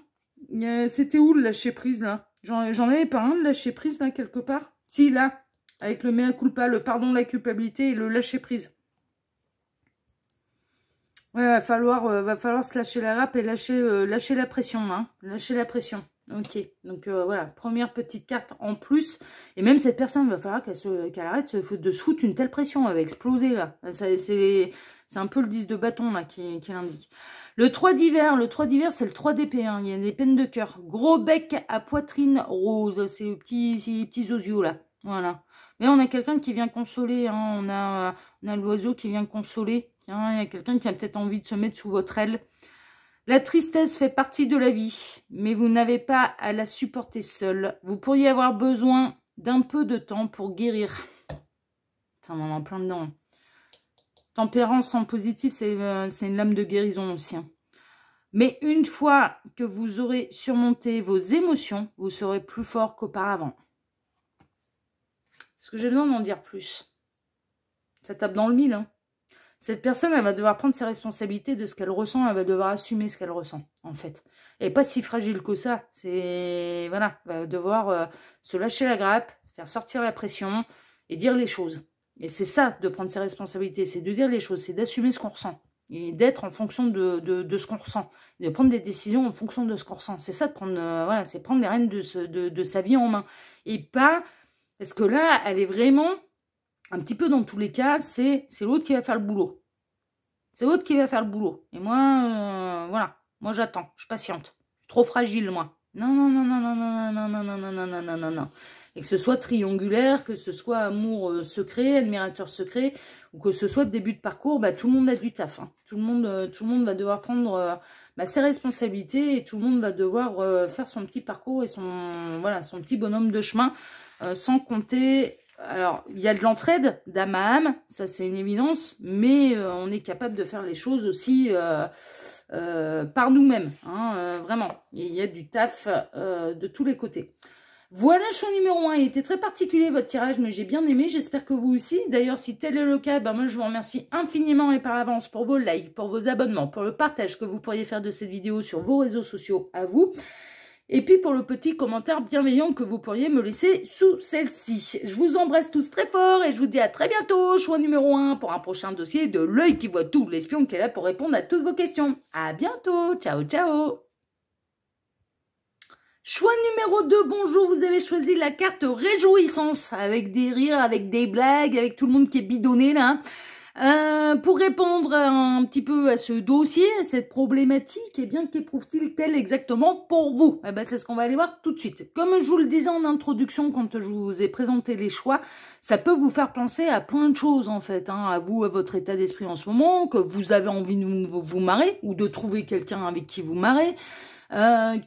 C'était où le lâcher prise, là? J'en avais pas un de lâcher prise, là, quelque part? Si, là, avec le mea culpa, le pardon de la culpabilité et le lâcher prise. Ouais, va falloir se lâcher la râpe et lâcher la pression, hein. Lâcher la pression. Ok, donc voilà, première petite carte en plus. Et même cette personne, va falloir qu'elle arrête de se foutre une telle pression. Elle va exploser, là. C'est un peu le 10 de bâton, là, qui l'indique. Le 3 d'hiver, c'est le 3 d'épée, hein. Il y a des peines de cœur. Gros bec à poitrine rose. C'est les petits osios, là. Voilà. Mais on a quelqu'un qui vient consoler, hein. On a l'oiseau qui vient consoler. Tiens, il y a quelqu'un qui a peut-être envie de se mettre sous votre aile. La tristesse fait partie de la vie, mais vous n'avez pas à la supporter seul. Vous pourriez avoir besoin d'un peu de temps pour guérir. Ça, on en a plein dedans. Tempérance en positif, c'est une lame de guérison aussi. Hein. Mais une fois que vous aurez surmonté vos émotions, vous serez plus fort qu'auparavant. Est-ce que j'ai besoin d'en dire plus? Ça tape dans le mille, hein. Cette personne, elle va devoir prendre ses responsabilités de ce qu'elle ressent. Elle va devoir assumer ce qu'elle ressent, en fait. Elle n'est pas si fragile que ça. C'est, voilà, elle va devoir se lâcher la grappe, faire sortir la pression et dire les choses. Et c'est ça, de prendre ses responsabilités. C'est de dire les choses, c'est d'assumer ce qu'on ressent. Et d'être en fonction de ce qu'on ressent. Et de prendre des décisions en fonction de ce qu'on ressent. C'est ça, de prendre, voilà, c'est prendre les rênes de sa vie en main. Et pas, parce que là, elle est vraiment... Un petit peu dans tous les cas, c'est l'autre qui va faire le boulot. C'est l'autre qui va faire le boulot. Et moi, voilà. Moi, j'attends. Je patiente. Je suis trop fragile, moi. Non, non, non, non, non, non, non, non, non, non, non, non, non, non, non. Et que ce soit triangulaire, que ce soit amour secret, admirateur secret, ou que ce soit début de parcours, bah, tout le monde a du taf. Hein. Tout le monde va devoir prendre ses responsabilités et tout le monde va devoir faire son petit parcours et son petit bonhomme de chemin, sans compter... Alors, il y a de l'entraide d'âme à âme, ça c'est une évidence, mais on est capable de faire les choses aussi par nous-mêmes, hein, vraiment. Il y a du taf de tous les côtés. Voilà, choix numéro 1, il était très particulier votre tirage, mais j'ai bien aimé, j'espère que vous aussi. D'ailleurs, si tel est le cas, ben moi je vous remercie infiniment et par avance pour vos likes, pour vos abonnements, pour le partage que vous pourriez faire de cette vidéo sur vos réseaux sociaux à vous. Et puis pour le petit commentaire bienveillant que vous pourriez me laisser sous celle-ci. Je vous embrasse tous très fort et je vous dis à très bientôt. Choix numéro 1 pour un prochain dossier de l'œil qui voit tout, l'espion qui est là pour répondre à toutes vos questions. À bientôt. Ciao, ciao. Choix numéro 2, bonjour, vous avez choisi la carte réjouissance avec des rires, avec des blagues, avec tout le monde qui est bidonné là. Pour répondre un petit peu à ce dossier, à cette problématique, eh bien, qu'éprouve-t-il exactement pour vous? Eh ben, c'est ce qu'on va aller voir tout de suite. Comme je vous le disais en introduction, quand je vous ai présenté les choix, ça peut vous faire penser à plein de choses, en fait, hein, à vous, à votre état d'esprit en ce moment, que vous avez envie de vous marrer, ou de trouver quelqu'un avec qui vous marrer,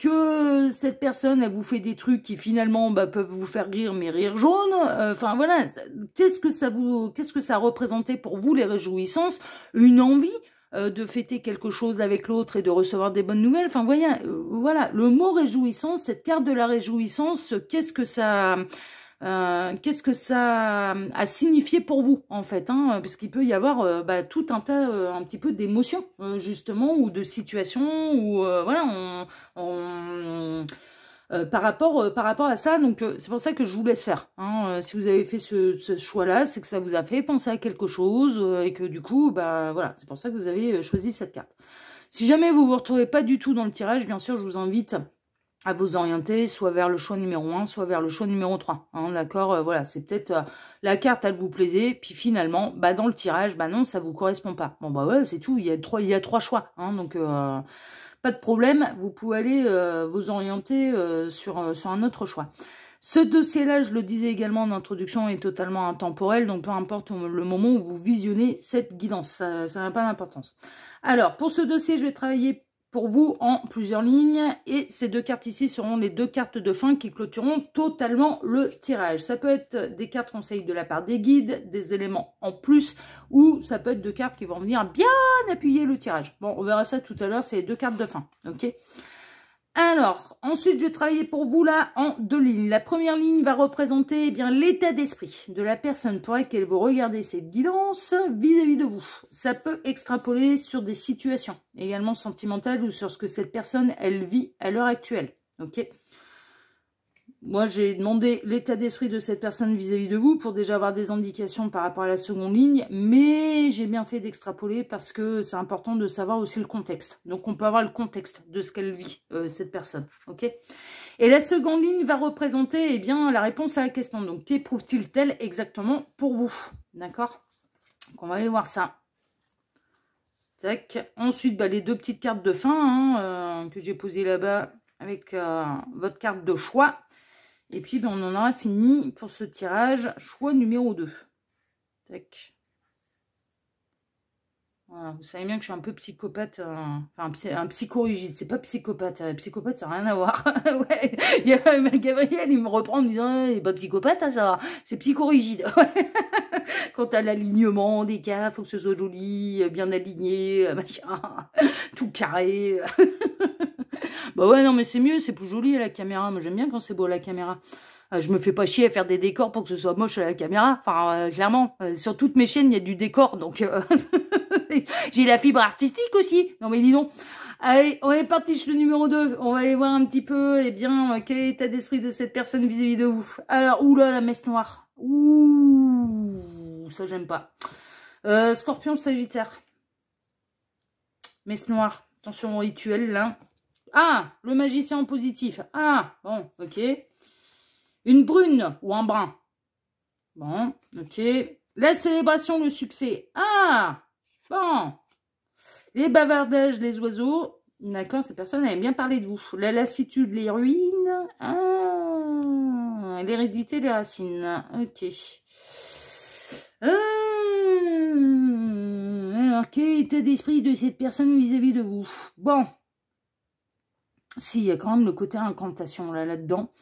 que cette personne, elle vous fait des trucs qui finalement peuvent vous faire rire, mais rire jaune. Enfin voilà, qu'est-ce que ça représentait pour vous les réjouissances? Une envie de fêter quelque chose avec l'autre et de recevoir des bonnes nouvelles. Enfin voilà, le mot réjouissance, cette carte de la réjouissance, qu'est-ce que ça a signifié pour vous, en fait, hein, parce qu'il peut y avoir tout un tas, un petit peu d'émotions, justement, ou de situations, ou voilà, par rapport à ça. Donc, c'est pour ça que je vous laisse faire. Hein, si vous avez fait ce choix-là, c'est que ça vous a fait penser à quelque chose, et que du coup, voilà, c'est pour ça que vous avez choisi cette carte. Si jamais vous vous retrouvez pas du tout dans le tirage, bien sûr, je vous invite à vous orienter soit vers le choix numéro 1, soit vers le choix numéro 3. Hein, d'accord, voilà, c'est peut-être la carte, elle vous plaisait, puis finalement, dans le tirage, non, ça vous correspond pas. Bon, ouais, c'est tout, il y a trois choix. Hein, donc, pas de problème, vous pouvez aller vous orienter sur un autre choix. Ce dossier-là, je le disais également en introduction, est totalement intemporel, donc peu importe le moment où vous visionnez cette guidance, ça n'a pas d'importance. Alors, pour ce dossier, je vais travailler pour vous en plusieurs lignes, et ces 2 cartes ici seront les 2 cartes de fin qui clôtureront totalement le tirage. Ça peut être des cartes conseils de la part des guides, des éléments en plus, ou ça peut être 2 cartes qui vont venir bien appuyer le tirage. Bon, on verra ça tout à l'heure, c'est les 2 cartes de fin, ok? Alors, ensuite, je vais travailler pour vous là en 2 lignes. La première ligne va représenter eh bien l'état d'esprit de la personne pour laquelle vous regardez cette guidance vis-à-vis de vous. Ça peut extrapoler sur des situations également sentimentales ou sur ce que cette personne, elle vit à l'heure actuelle. Ok. Moi, j'ai demandé l'état d'esprit de cette personne vis-à-vis de vous pour déjà avoir des indications par rapport à la seconde ligne, mais j'ai bien fait d'extrapoler parce que c'est important de savoir aussi le contexte. Donc, on peut avoir le contexte de ce qu'elle vit, cette personne, ok? Et la seconde ligne va représenter, eh bien, la réponse à la question. Donc, qu'éprouve-t-il exactement pour vous? D'accord? Donc, on va aller voir ça. Tac. Ensuite, bah, les 2 petites cartes de fin que j'ai posées là-bas avec votre carte de choix. Et puis, ben, on en aura fini pour ce tirage. Choix numéro 2. Tac. Voilà, vous savez bien que je suis un peu psychopathe. Enfin, un psychorigide. C'est pas psychopathe. Psychopathe, ça n'a rien à voir. Ouais. Il y a Gabriel, il me reprend en me disant il n'est pas psychopathe, hein, ça va. C'est psychorigide. Quant à l'alignement des cartes, il faut que ce soit joli, bien aligné, machin, tout carré. Bah ouais, non, mais c'est mieux, c'est plus joli à la caméra. Moi, j'aime bien quand c'est beau à la caméra. Je me fais pas chier à faire des décors pour que ce soit moche à la caméra. Enfin, clairement, sur toutes mes chaînes, il y a du décor. Donc, j'ai la fibre artistique aussi. Non, mais dis donc. Allez, on est parti sur le numéro 2. On va aller voir un petit peu, eh bien, quel est l'état d'esprit de cette personne vis-à-vis de vous. Alors, oula, la messe noire. Ouh, ça, j'aime pas. Scorpion, Sagittaire. Messe noire. Attention au rituel, là. Ah, le magicien en positif. Ah, bon, ok. Une brune ou un brun. Bon, ok. La célébration, le succès. Ah, bon. Les bavardages, les oiseaux. D'accord, cette personne aime bien parler de vous. La lassitude, les ruines. Ah, l'hérédité, les racines. Ok. Alors, quel état d'esprit de cette personne vis-à-vis de vous? Bon. Si, il y a quand même le côté incantation là-dedans.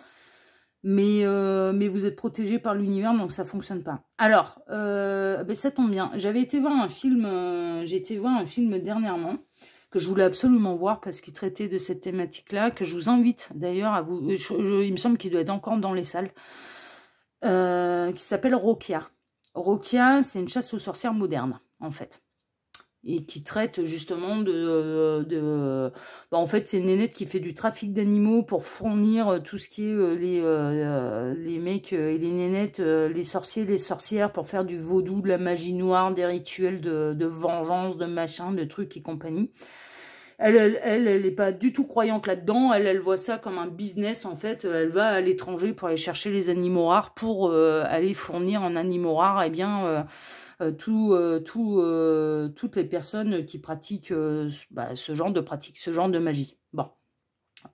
Mais vous êtes protégé par l'univers, donc ça fonctionne pas. Alors, ben ça tombe bien. J'avais été voir un film, j'ai été voir un film dernièrement, que je voulais absolument voir parce qu'il traitait de cette thématique-là, que je vous invite d'ailleurs à vous... il me semble qu'il doit être encore dans les salles, qui s'appelle Rokia. Rokia, c'est une chasse aux sorcières moderne, en fait. Et qui traite justement en fait, c'est une nénette qui fait du trafic d'animaux pour fournir tout ce qui est les mecs et les nénettes, les sorciers, les sorcières, pour faire du vaudou, de la magie noire, des rituels de vengeance, de machin, de trucs et compagnie. Elle n'est pas du tout croyante là-dedans. Elle voit ça comme un business, en fait. Elle va à l'étranger pour aller chercher les animaux rares, pour aller fournir en animaux rares, eh bien... toutes les personnes qui pratiquent ce genre de pratique, ce genre de magie. Bon,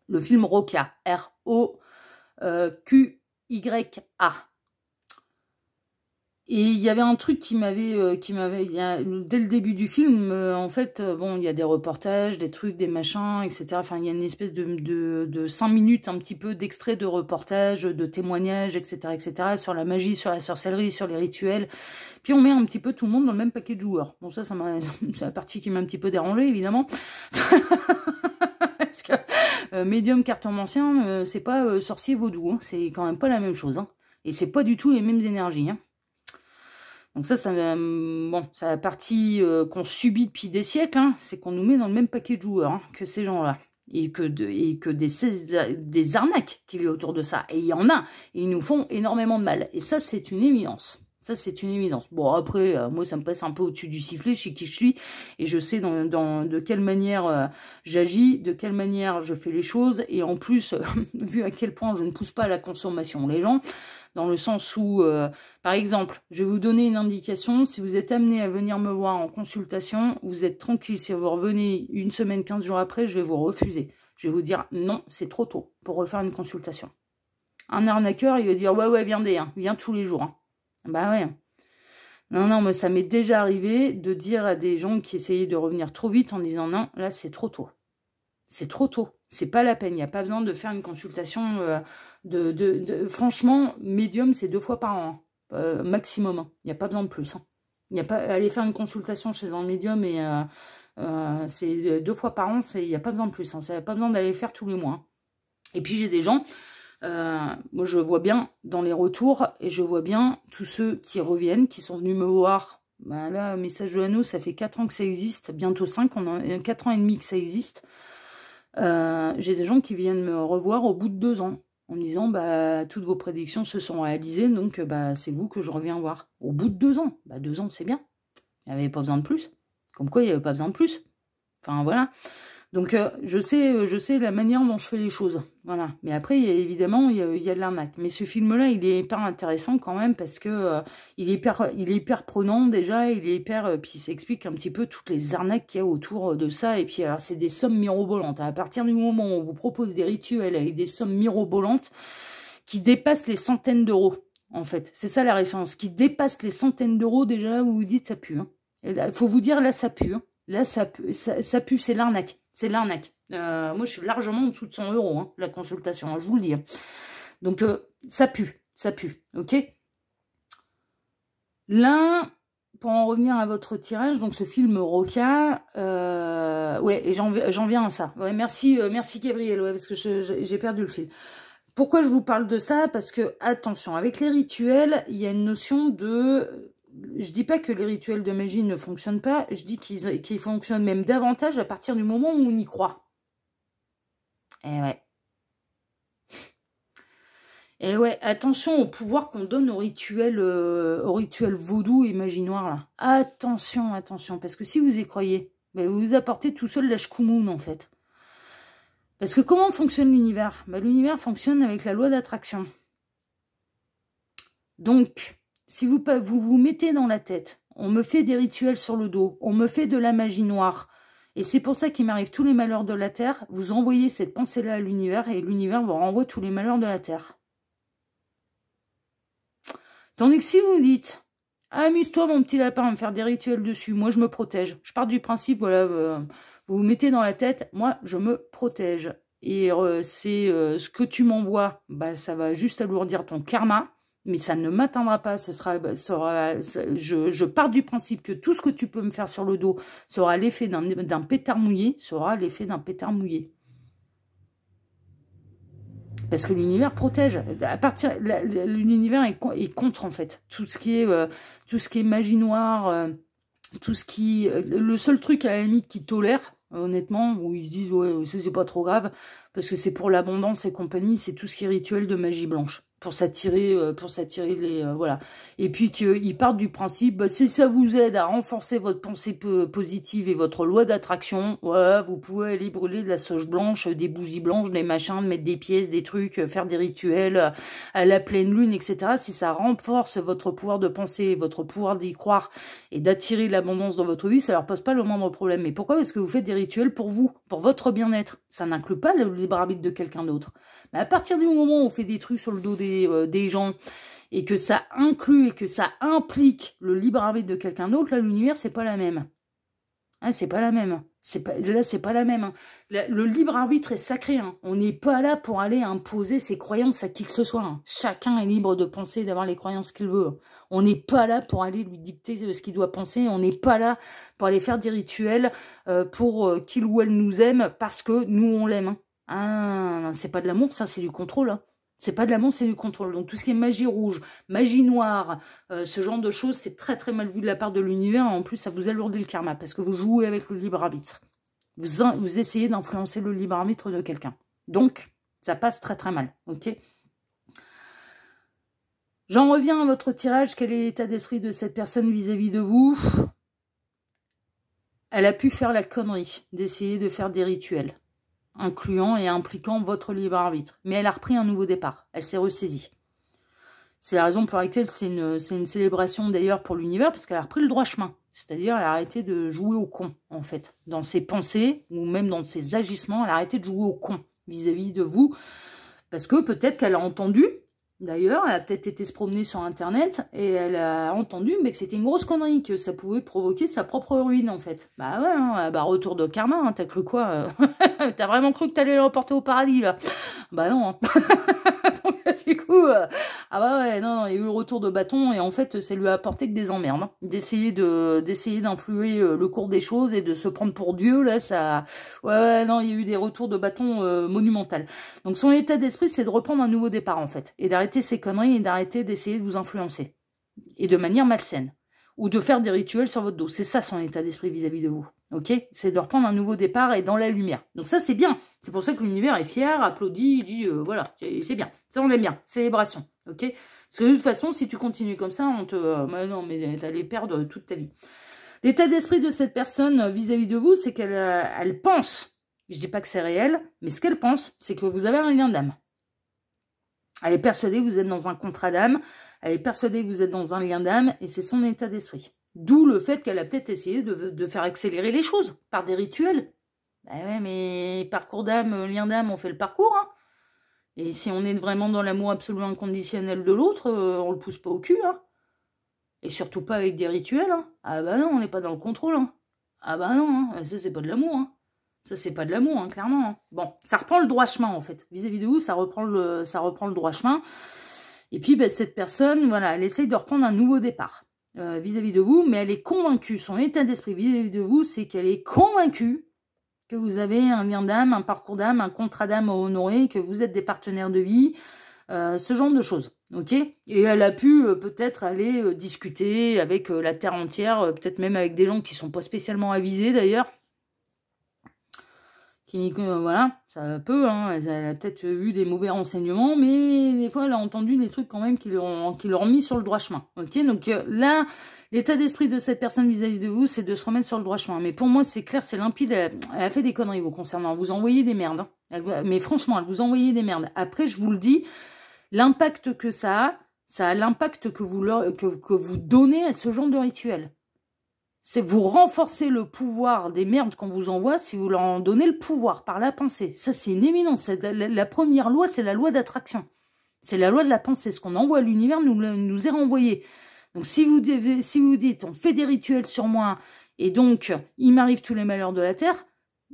le film Rokia, R-O-Q-Y-A. Et il y avait un truc qui m'avait, dès le début du film, en fait, bon, il y a des reportages, des trucs, des machins, etc. Enfin, il y a une espèce de 5 minutes, un petit peu d'extrait de reportages, de témoignages, etc., etc., sur la magie, sur la sorcellerie, sur les rituels. Puis on met un petit peu tout le monde dans le même paquet de joueurs. Bon, ça m'a, c'est la partie qui m'a un petit peu dérangée, évidemment. Parce que médium cartomancien, c'est pas sorcier vaudou, hein. C'est quand même pas la même chose, hein. Et c'est pas du tout les mêmes énergies, hein. Donc ça bon, c'est la partie qu'on subit depuis des siècles, hein, c'est qu'on nous met dans le même paquet de joueurs, hein, que ces gens-là. Et que des arnaques qu'il y a autour de ça. Et il y en a. Et ils nous font énormément de mal. Et ça, c'est une évidence. Ça, c'est une évidence. Bon, après, moi, ça me passe un peu au-dessus du sifflet, je sais qui je suis, et je sais de quelle manière j'agis, de quelle manière je fais les choses, et en plus, vu à quel point je ne pousse pas à la consommation les gens, dans le sens où, par exemple, je vais vous donner une indication, si vous êtes amené à venir me voir en consultation, vous êtes tranquille, si vous revenez une semaine, 15 jours après, je vais vous refuser. Je vais vous dire, non, c'est trop tôt pour refaire une consultation. Un arnaqueur, il va dire, ouais, viens tous les jours. Hein. Bah ouais. Non, non, mais ça m'est déjà arrivé de dire à des gens qui essayaient de revenir trop vite en disant, non, là, c'est trop tôt. C'est trop tôt. C'est pas la peine. Il n'y a pas besoin de faire une consultation franchement, médium, c'est 2 fois par an. Hein. Maximum. Hein. Il n'y a pas besoin de plus. Hein. Il n'y a pas aller faire une consultation chez un médium et c'est 2 fois par an, il n'y a pas besoin de plus. Hein. Ça n'a pas besoin d'aller faire tous les mois. Hein. Et puis j'ai des gens, moi je vois bien dans les retours, et je vois bien tous ceux qui reviennent, qui sont venus me voir. Ben là, message de Anneau, ça fait 4 ans que ça existe, bientôt 5, on a 4 ans et demi que ça existe. J'ai des gens qui viennent me revoir au bout de 2 ans, en me disant, bah, toutes vos prédictions se sont réalisées, donc bah, c'est vous que je reviens voir. Au bout de 2 ans, bah, 2 ans c'est bien, il n'y avait pas besoin de plus. Comme quoi, il n'y avait pas besoin de plus. Enfin, voilà. Donc, je sais la manière dont je fais les choses. Voilà. Mais après, évidemment, il y a de l'arnaque. Mais ce film-là, il est hyper intéressant quand même parce que il est hyper prenant déjà. Il est hyper... puis ça explique un petit peu toutes les arnaques qu'il y a autour de ça. Et puis, alors, c'est des sommes mirobolantes. À partir du moment où on vous propose des rituels avec des sommes mirobolantes qui dépassent les centaines d'euros, en fait. C'est ça la référence. Qui dépassent les centaines d'euros, déjà, vous vous dites, ça pue. Hein. Il faut vous dire, là, ça pue. Hein. Là, ça pue, c'est l'arnaque. C'est l'arnaque. Moi, je suis largement en dessous de 100 €, hein, la consultation, hein, je vous le dis. Hein. Donc, ça pue, ok. Là, pour en revenir à votre tirage, donc ce film Roca, ouais, et j'en viens à ça. Ouais, merci Gabriel, ouais, parce que j'ai perdu le fil. Pourquoi je vous parle de ça? Parce que, attention, avec les rituels, il y a une notion de... Je dis pas que les rituels de magie ne fonctionnent pas, je dis qu'ils fonctionnent même davantage à partir du moment où on y croit. Eh ouais. Et ouais, attention au pouvoir qu'on donne au rituel vaudou et magie noire, là. Attention, parce que si vous y croyez, ben vous vous apportez tout seul la shkumoun, en fait. Parce que comment fonctionne l'univers? Ben, l'univers fonctionne avec la loi d'attraction. Donc... Si vous mettez dans la tête, on me fait des rituels sur le dos, on me fait de la magie noire, et c'est pour ça qu'il m'arrive tous les malheurs de la Terre, vous envoyez cette pensée-là à l'univers, et l'univers vous renvoie tous les malheurs de la Terre. Tandis que si vous dites, amuse-toi mon petit lapin à me faire des rituels dessus, moi je me protège. Je pars du principe, voilà, vous vous mettez dans la tête, moi je me protège. Et c'est ce que tu m'envoies, bah, ça va juste alourdir ton karma. Mais ça ne m'atteindra pas, je pars du principe que tout ce que tu peux me faire sur le dos sera l'effet d'un pétard mouillé, Parce que l'univers protège. L'univers est contre, en fait. Tout ce qui est magie noire, le seul truc, à la limite, qui tolère, honnêtement, où ils se disent, ouais, c'est pas trop grave, parce que c'est pour l'abondance et compagnie, c'est tout ce qui est rituel de magie blanche. Pour s'attirer les... voilà. Et puis qu'ils partent du principe, bah, si ça vous aide à renforcer votre pensée positive et votre loi d'attraction, ouais, vous pouvez aller brûler de la sauge blanche, des bougies blanches, des machins, mettre des pièces, des trucs, faire des rituels à la pleine lune, etc. Si ça renforce votre pouvoir de penser, votre pouvoir d'y croire et d'attirer l'abondance dans votre vie, ça leur pose pas le moindre problème. Mais pourquoi? Parce que vous faites des rituels pour vous, pour votre bien-être. Ça n'inclut pas le libre arbitre de quelqu'un d'autre. Mais à partir du moment où on fait des trucs sur le dos des gens et que ça inclut et que ça implique le libre arbitre de quelqu'un d'autre, là, l'univers, c'est pas la même. Ah, c'est pas la même. Là, c'est pas la même. Hein. Le libre arbitre est sacré. Hein. On n'est pas là pour aller imposer ses croyances à qui que ce soit. Hein. Chacun est libre de penser, d'avoir les croyances qu'il veut. On n'est pas là pour aller lui dicter ce qu'il doit penser. On n'est pas là pour aller faire des rituels pour qu'il ou elle nous aime parce que nous, on l'aime. Hein. Ah, c'est pas de l'amour, ça, c'est du contrôle. Hein. C'est pas de l'amour, c'est du contrôle. Donc, tout ce qui est magie rouge, magie noire, ce genre de choses, c'est très, très mal vu de la part de l'univers. En plus, ça vous alourdit le karma parce que vous jouez avec le libre arbitre. Vous essayez d'influencer le libre arbitre de quelqu'un. Donc, ça passe très, très mal. Ok ? J'en reviens à votre tirage. Quel est l'état d'esprit de cette personne vis-à-vis de vous? Elle a pu faire la connerie d'essayer de faire des rituels, incluant et impliquant votre libre arbitre. Mais elle a repris un nouveau départ. Elle s'est ressaisie. C'est la raison pour laquelle c'est une célébration d'ailleurs pour l'univers, parce qu'elle a repris le droit chemin. C'est-à-dire elle a arrêté de jouer au con, en fait. Dans ses pensées, ou même dans ses agissements, elle a arrêté de jouer au con vis-à-vis de vous. Parce que peut-être qu'elle a entendu, d'ailleurs, elle a peut-être été se promener sur Internet, et elle a entendu mais que c'était une grosse connerie, que ça pouvait provoquer sa propre ruine, en fait. Bah ouais, hein, bah retour de karma, hein, t'as cru quoi T'as vraiment cru que t'allais l'emporter au paradis, là? Bah non, hein. Donc, du coup, ah bah ouais, non, il y a eu le retour de bâton, et en fait, ça lui a apporté que des emmerdes, hein. D'essayer d'influer le cours des choses, et de se prendre pour Dieu, là, ça... Ouais, non, il y a eu des retours de bâton monumentaux. Donc son état d'esprit, c'est de reprendre un nouveau départ, en fait, et d'arrêter ces conneries, et d'arrêter d'essayer de vous influencer, et de manière malsaine, ou de faire des rituels sur votre dos. C'est ça son état d'esprit vis-à-vis de vous, ok? C'est de reprendre un nouveau départ et dans la lumière. Donc ça, c'est bien. C'est pour ça que l'univers est fier, applaudit, il dit, voilà, c'est bien. Ça, on aime bien. Célébration, ok? Parce que de toute façon, si tu continues comme ça, on te... non, mais t'allais perdre toute ta vie. L'état d'esprit de cette personne vis-à-vis de vous, c'est qu'elle elle pense, je dis pas que c'est réel, mais ce qu'elle pense, c'est que vous avez un lien d'âme. Elle est persuadée que vous êtes dans un contrat d'âme, elle est persuadée que vous êtes dans un lien d'âme, et c'est son état d'esprit. D'où le fait qu'elle a peut-être essayé de faire accélérer les choses, par des rituels. Ben ouais, mais parcours d'âme, lien d'âme, on fait le parcours, hein. Et si on est vraiment dans l'amour absolument inconditionnel de l'autre, on le pousse pas au cul, hein. Et surtout pas avec des rituels, hein. Ah bah non, on n'est pas dans le contrôle, hein. Ah bah non, hein. Ça c'est pas de l'amour, hein. Ça, c'est pas de l'amour, hein, clairement. Hein. Bon, ça reprend le droit chemin, en fait. Vis-à-vis de vous, ça reprend le droit chemin. Et puis, ben, cette personne, voilà, elle essaye de reprendre un nouveau départ vis-à-vis de vous, mais elle est convaincue. Son état d'esprit vis-à-vis de vous, c'est qu'elle est convaincue que vous avez un lien d'âme, un parcours d'âme, un contrat d'âme à honorer, que vous êtes des partenaires de vie, ce genre de choses. Ok? Et elle a pu peut-être aller discuter avec la terre entière, peut-être même avec des gens qui sont pas spécialement avisés, d'ailleurs. Voilà, ça peut, hein, elle a peut-être eu des mauvais renseignements, mais des fois elle a entendu des trucs quand même qui l'ont mis sur le droit chemin. Ok, donc là, l'état d'esprit de cette personne vis-à-vis de vous, c'est de se remettre sur le droit chemin. Mais pour moi, c'est clair, c'est limpide, elle a fait des conneries vous concernant, vous envoyez des merdes. Hein. Mais franchement, elle vous envoyez des merdes. Après, je vous le dis, l'impact que ça a l'impact que vous donnez à ce genre de rituel. C'est vous renforcer le pouvoir des merdes qu'on vous envoie si vous leur en donnez le pouvoir par la pensée. Ça, c'est une évidence. La première loi, c'est la loi d'attraction. C'est la loi de la pensée. Ce qu'on envoie à l'univers nous est renvoyé. Donc, si vous dites, on fait des rituels sur moi, et donc, il m'arrive tous les malheurs de la Terre,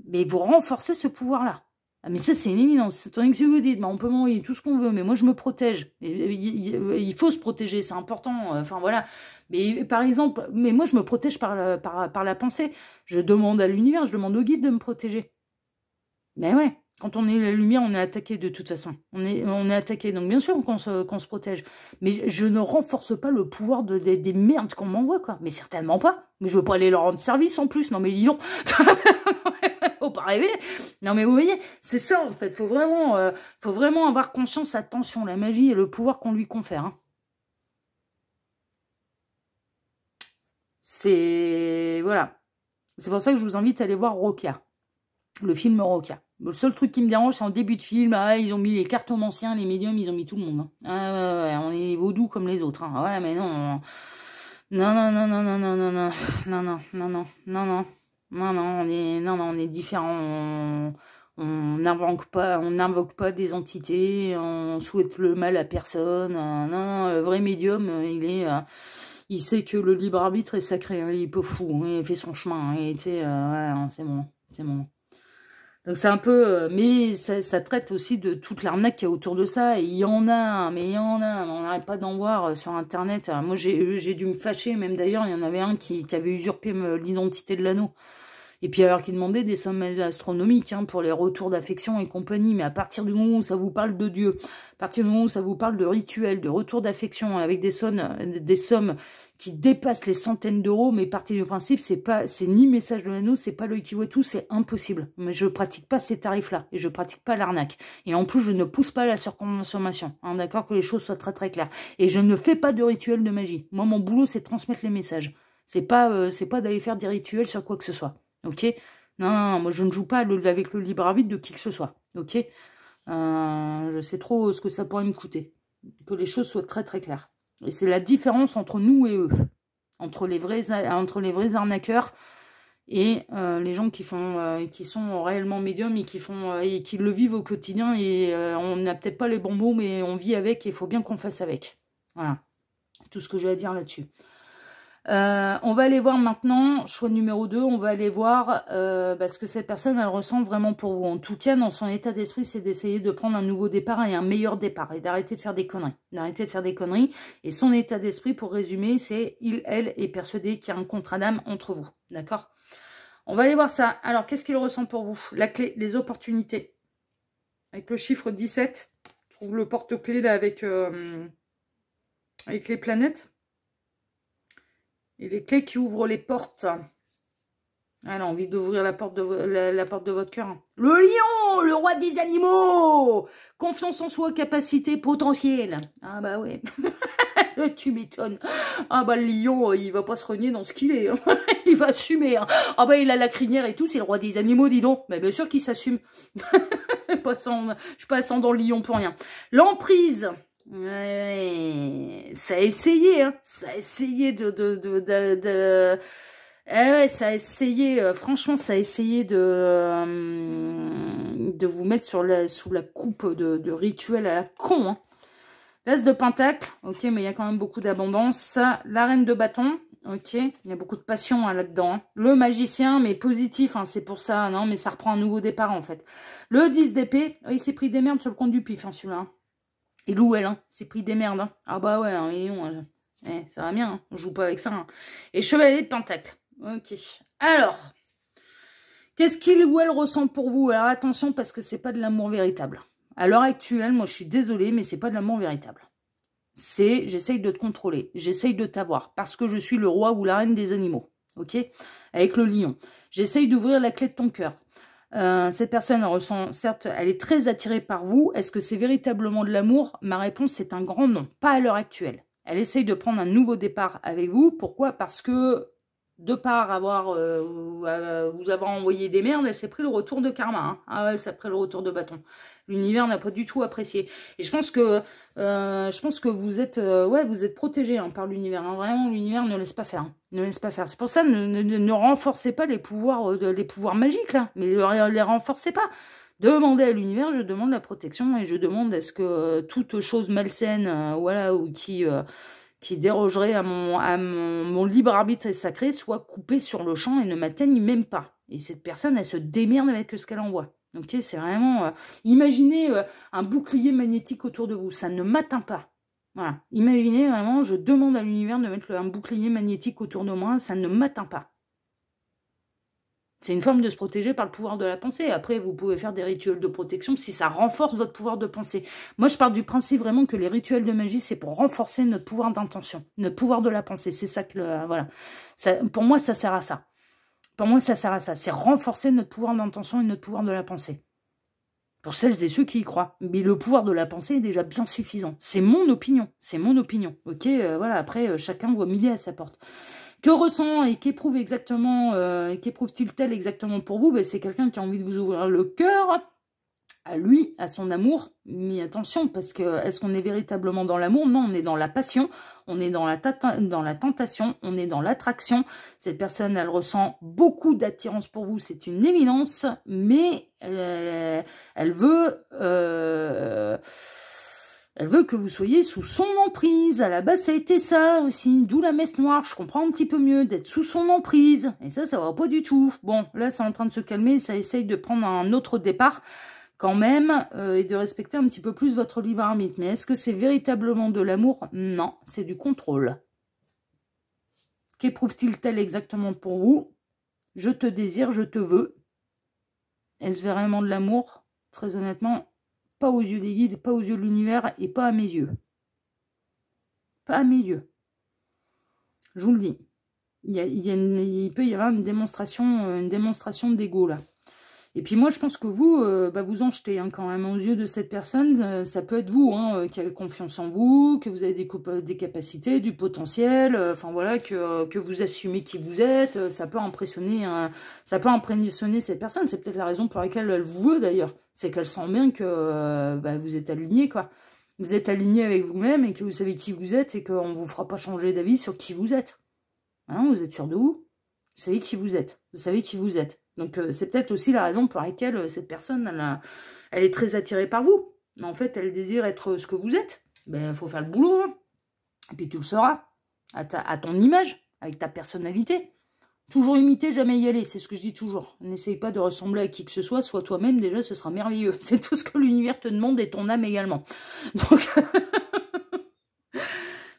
mais vous renforcez ce pouvoir-là. Ah, mais ça, c'est une évidence. Tandis que si vous dites, bah, on peut m'envoyer tout ce qu'on veut, mais moi, je me protège. Il faut se protéger, c'est important. Enfin, voilà. Mais par exemple, mais moi, je me protège par la pensée. Je demande à l'univers, je demande au guide de me protéger. Mais ouais, quand on est la lumière, on est attaqué de toute façon. On est attaqué, donc bien sûr qu'on se protège. Mais je ne renforce pas le pouvoir des merdes qu'on m'envoie, quoi. Mais certainement pas. Mais je veux pas aller leur rendre service en plus. Non, mais dis donc. Faut pas rêver. Non, mais vous voyez, c'est ça, en fait. Faut vraiment avoir conscience, attention, la magie et le pouvoir qu'on lui confère. Hein. C'est... Voilà. C'est pour ça que je vous invite à aller voir Rokia. Le film Rokia. Le seul truc qui me dérange, c'est en début de film. Ah, ils ont mis les cartomanciens, les médiums, ils ont mis tout le monde. Hein. Ah, ouais, on est vaudous comme les autres. Hein. Ouais, mais non. Non, on est différents. On n'invoque pas des entités. On souhaite le mal à personne. Non, le vrai médium, il sait que le libre arbitre est sacré. Hein, il est pas fou. Hein, il fait son chemin. Hein, ouais, c'est bon. Donc c'est un peu... mais ça traite aussi de toute l'arnaque qu'il y a autour de ça. Et il y en a, mais il y en a. On n'arrête pas d'en voir sur Internet. Moi, j'ai dû me fâcher. Même d'ailleurs, il y en avait un qui avait usurpé l'identité de l'anneau. Et puis alors qu'il demandait des sommes astronomiques hein, pour les retours d'affection et compagnie, mais à partir du moment où ça vous parle de Dieu, à partir du moment où ça vous parle de rituels, de retour d'affection avec des sommes qui dépassent les centaines d'euros, mais partir du principe, c'est ni message de l'anneau, c'est pas l'œil qui voit tout, c'est impossible. Mais je pratique pas ces tarifs-là, et je pratique pas l'arnaque. Et en plus, je ne pousse pas à la surconsommation, hein, d'accord, que les choses soient très très claires. Et je ne fais pas de rituel de magie. Moi, mon boulot, c'est de transmettre les messages. C'est pas d'aller faire des rituels sur quoi que ce soit. Ok, non, moi je ne joue pas avec le libre arbitre de qui que ce soit. Ok, je sais trop ce que ça pourrait me coûter. Que les choses soient très très claires. Et c'est la différence entre nous et eux. Entre les vrais arnaqueurs et les gens qui sont réellement médiums et qui le vivent au quotidien. Et on n'a peut-être pas les bons mots, mais on vit avec et il faut bien qu'on fasse avec. Voilà, tout ce que j'ai à dire là-dessus. On va aller voir maintenant, choix numéro 2, on va aller voir ce que cette personne, elle ressent vraiment pour vous. En tout cas, dans son état d'esprit, c'est d'essayer de prendre un nouveau départ et un meilleur départ, et d'arrêter de faire des conneries. D'arrêter de faire des conneries, et son état d'esprit, pour résumer, c'est elle est persuadée qu'il y a un contrat d'âme entre vous. D'accord? On va aller voir ça. Alors, qu'est-ce qu'il ressent pour vous? La clé, les opportunités. Avec le chiffre 17, je trouve le porte-clés là avec les planètes. Et les clés qui ouvrent les portes. Elle a envie d'ouvrir la porte de votre cœur. Le lion, le roi des animaux. Confiance en soi, capacité potentielle. Ah bah ouais. Tu m'étonnes. Ah bah le lion, il va pas se renier dans ce qu'il est. Il va assumer. Hein. Ah bah il a la crinière et tout, c'est le roi des animaux, dis donc. Mais bien sûr qu'il s'assume. Je suis pas ascendant le lion pour rien. L'emprise. Ouais, ça a essayé, hein. Ça a essayé ouais, ça a essayé, franchement, ça a essayé de vous mettre sous la coupe de rituels à la con, hein. L'As de Pentacle, ok, mais il y a quand même beaucoup d'abondance. La Reine de Bâton, ok, il y a beaucoup de passion hein, là-dedans. Hein. Le Magicien, mais positif, hein, c'est pour ça, non, mais ça reprend un nouveau départ, en fait. Le 10 d'épée, oh, il s'est pris des merdes sur le compte du pif, hein, celui-là. Hein. Et Lou, elle, hein, c'est pris des merdes. Hein. Ah bah ouais, hein, ça va bien, hein, on joue pas avec ça. Hein. Et Chevalier de Pentacle. Ok. Alors, qu'est-ce qu'il ou elle ressent pour vous? Alors attention, parce que c'est pas de l'amour véritable. À l'heure actuelle, moi je suis désolée, mais c'est pas de l'amour véritable. C'est, j'essaye de te contrôler, j'essaye de t'avoir, parce que je suis le roi ou la reine des animaux. Ok? Avec le lion. J'essaye d'ouvrir la clé de ton cœur. Cette personne elle ressent, certes, elle est très attirée par vous. Est-ce que c'est véritablement de l'amour? Ma réponse est un grand non, pas à l'heure actuelle. Elle essaye de prendre un nouveau départ avec vous. Pourquoi? Parce que, de part vous avoir envoyé des merdes, elle s'est pris le retour de karma. Hein. Ah ouais, ça a pris le retour de bâton. L'univers n'a pas du tout apprécié. Et je pense que vous êtes, vous êtes protégé hein, par l'univers. Hein. Vraiment, l'univers ne laisse pas faire. Hein. Ne laisse pas faire. C'est pour ça, ne renforcez pas les pouvoirs magiques là, mais les renforcez pas. Demandez à l'univers, je demande la protection et je demande est-ce que toute chose malsaine, ou qui dérogerait à mon libre arbitre sacré soit coupée sur le champ et ne m'atteigne même pas. Et cette personne, elle se démerde avec ce qu'elle envoie. Ok, c'est vraiment... imaginez un bouclier magnétique autour de vous. Ça ne m'atteint pas. Voilà. Imaginez vraiment, je demande à l'univers de mettre un bouclier magnétique autour de moi. Ça ne m'atteint pas. C'est une forme de se protéger par le pouvoir de la pensée. Après, vous pouvez faire des rituels de protection si ça renforce votre pouvoir de pensée. Moi, je pars du principe vraiment que les rituels de magie, c'est pour renforcer notre pouvoir d'intention, notre pouvoir de la pensée. C'est ça que... voilà. Ça, pour moi, ça sert à ça. Pour moi, ça sert à ça. C'est renforcer notre pouvoir d'intention et notre pouvoir de la pensée. Pour celles et ceux qui y croient. Mais le pouvoir de la pensée est déjà bien suffisant. C'est mon opinion. C'est mon opinion. Ok, voilà, après, chacun voit midi à sa porte. Que ressent et qu'éprouve exactement, qu'éprouve-t-il exactement pour vous? Ben, c'est quelqu'un qui a envie de vous ouvrir le cœur à lui, à son amour. Mais attention, parce que est-ce qu'on est véritablement dans l'amour? Non, on est dans la passion, on est dans la tentation, on est dans l'attraction. Cette personne, elle ressent beaucoup d'attirance pour vous, c'est une évidence, mais elle veut que vous soyez sous son emprise. À la base, ça a été ça aussi, d'où la messe noire. Je comprends un petit peu mieux d'être sous son emprise. Et ça va pas du tout. Bon, là, c'est en train de se calmer, ça essaye de prendre un autre départ quand même, et de respecter un petit peu plus votre libre arbitre. Mais est-ce que c'est véritablement de l'amour? Non, c'est du contrôle. Qu'éprouve-t-il exactement pour vous? je te désire, je te veux. Est-ce vraiment de l'amour? Très honnêtement, pas aux yeux des guides, pas aux yeux de l'univers et pas à mes yeux. Pas à mes yeux. Je vous le dis. Il peut y avoir une démonstration d'ego là. Et puis moi, je pense que vous, vous en jetez hein, quand même aux yeux de cette personne. Ça peut être vous hein, qui avez confiance en vous, que vous avez des capacités, du potentiel. Enfin voilà, que vous assumez qui vous êtes. Ça peut impressionner cette personne. C'est peut-être la raison pour laquelle elle vous veut d'ailleurs. C'est qu'elle sent bien que vous êtes aligné quoi. Vous êtes aligné avec vous-même et que vous savez qui vous êtes et qu'on ne vous fera pas changer d'avis sur qui vous êtes. Hein, vous êtes sûr de vous? Vous savez qui vous êtes. Vous savez qui vous êtes. Donc, c'est peut-être aussi la raison pour laquelle cette personne, elle est très attirée par vous. Mais en fait, elle désire être ce que vous êtes. Ben, il faut faire le boulot. Hein. Et puis, tu le sauras. À ton image, avec ta personnalité. Toujours imiter, jamais y aller. C'est ce que je dis toujours. N'essaye pas de ressembler à qui que ce soit. Sois toi-même, déjà, ce sera merveilleux. C'est tout ce que l'univers te demande et ton âme également. Donc...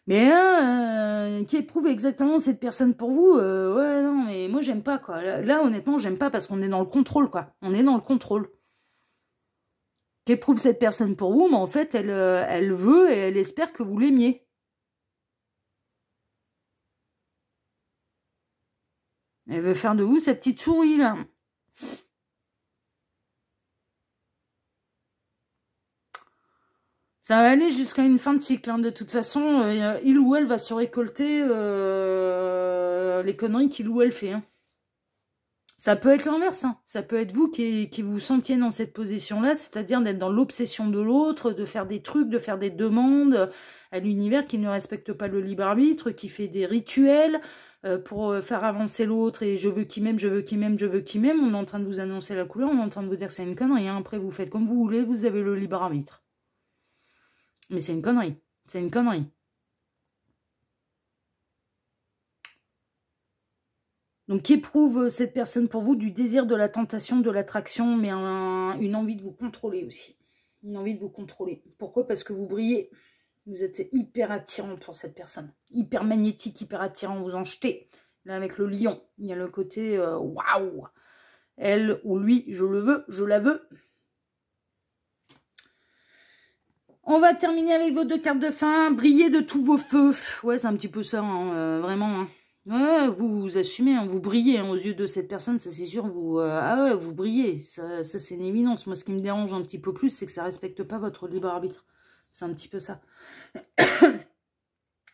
Mais là, qui éprouve exactement cette personne pour vous, ouais, non, mais moi, j'aime pas, quoi. Là, honnêtement, j'aime pas parce qu'on est dans le contrôle, quoi. On est dans le contrôle. Qu'éprouve cette personne pour vous, mais en fait, elle veut et elle espère que vous l'aimiez. Elle veut faire de vous sa petite souris, là. Ça va aller jusqu'à une fin de cycle. Hein. De toute façon, il ou elle va se récolter les conneries qu'il ou elle fait. Hein. Ça peut être l'inverse. Hein. Ça peut être vous qui vous sentiez dans cette position-là, c'est-à-dire d'être dans l'obsession de l'autre, de faire des trucs, de faire des demandes à l'univers qui ne respecte pas le libre arbitre, qui fait des rituels pour faire avancer l'autre et je veux qu'il m'aime, je veux qu'il m'aime, je veux qu'il m'aime. On est en train de vous annoncer la couleur, on est en train de vous dire que c'est une connerie. Hein. Après, vous faites comme vous voulez, vous avez le libre arbitre. Mais c'est une connerie. C'est une connerie. Donc, qu'éprouve cette personne pour vous? Du désir, de la tentation, de l'attraction, mais une envie de vous contrôler aussi. Une envie de vous contrôler. Pourquoi? Parce que vous brillez. Vous êtes hyper attirant pour cette personne. Hyper magnétique, hyper attirant. Vous en jetez. Là, avec le lion, il y a le côté waouh. Elle ou lui, je le veux, je la veux. On va terminer avec vos deux cartes de fin. Brillez de tous vos feux. Ouais, c'est un petit peu ça, hein, vraiment. Hein. Ouais, vous assumez, hein, vous brillez hein, aux yeux de cette personne, ça c'est sûr. Vous brillez. Ça c'est une évidence. Moi, ce qui me dérange un petit peu plus, c'est que ça ne respecte pas votre libre arbitre. C'est un petit peu ça.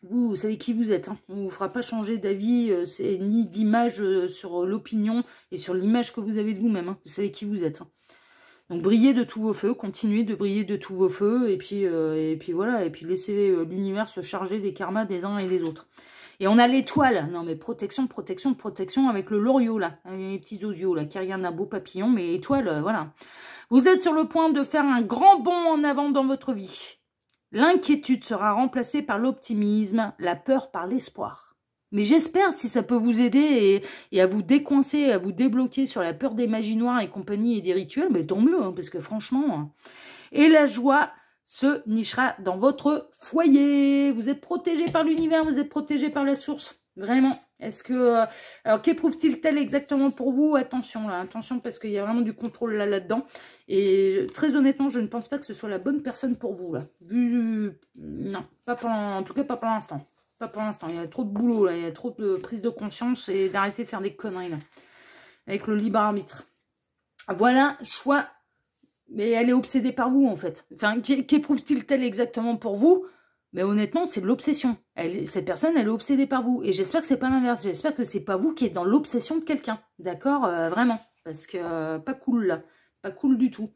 Vous savez qui vous êtes. Hein. On ne vous fera pas changer d'avis ni d'image sur l'opinion et sur l'image que vous avez de vous-même. Hein. Vous savez qui vous êtes. Hein. Donc, brillez de tous vos feux, continuez de briller de tous vos feux, et puis voilà, et puis laissez l'univers se charger des karmas des uns et des autres. Et on a l'étoile, non mais protection, protection, protection, avec le loriot là, les petits osios là, qui regardent un beau papillon, mais l'étoile, voilà. Vous êtes sur le point de faire un grand bond en avant dans votre vie. L'inquiétude sera remplacée par l'optimisme, la peur par l'espoir. Mais j'espère, si ça peut vous aider et à vous décoincer, à vous débloquer sur la peur des magies noires et compagnie et des rituels, mais tant mieux, hein, parce que franchement... Hein. Et la joie se nichera dans votre foyer. Vous êtes protégé par l'univers, vous êtes protégé par la source. Vraiment. Est-ce que... alors, qu'éprouve-t-il exactement pour vous? Attention, là, attention, parce qu'il y a vraiment du contrôle là-dedans. Et très honnêtement, je ne pense pas que ce soit la bonne personne pour vous, là. Non, pas en tout cas pas pour l'instant. Pas pour l'instant, il y a trop de boulot, là. Il y a trop de prise de conscience et d'arrêter de faire des conneries, là. Avec le libre arbitre. Voilà, choix. Mais elle est obsédée par vous, en fait. Enfin, qu'éprouve-t-il exactement pour vous? Mais honnêtement, c'est de l'obsession. Cette personne, elle est obsédée par vous. Et j'espère que c'est pas l'inverse. J'espère que c'est pas vous qui êtes dans l'obsession de quelqu'un. D'accord? Vraiment. Parce que pas cool, là. Pas cool du tout.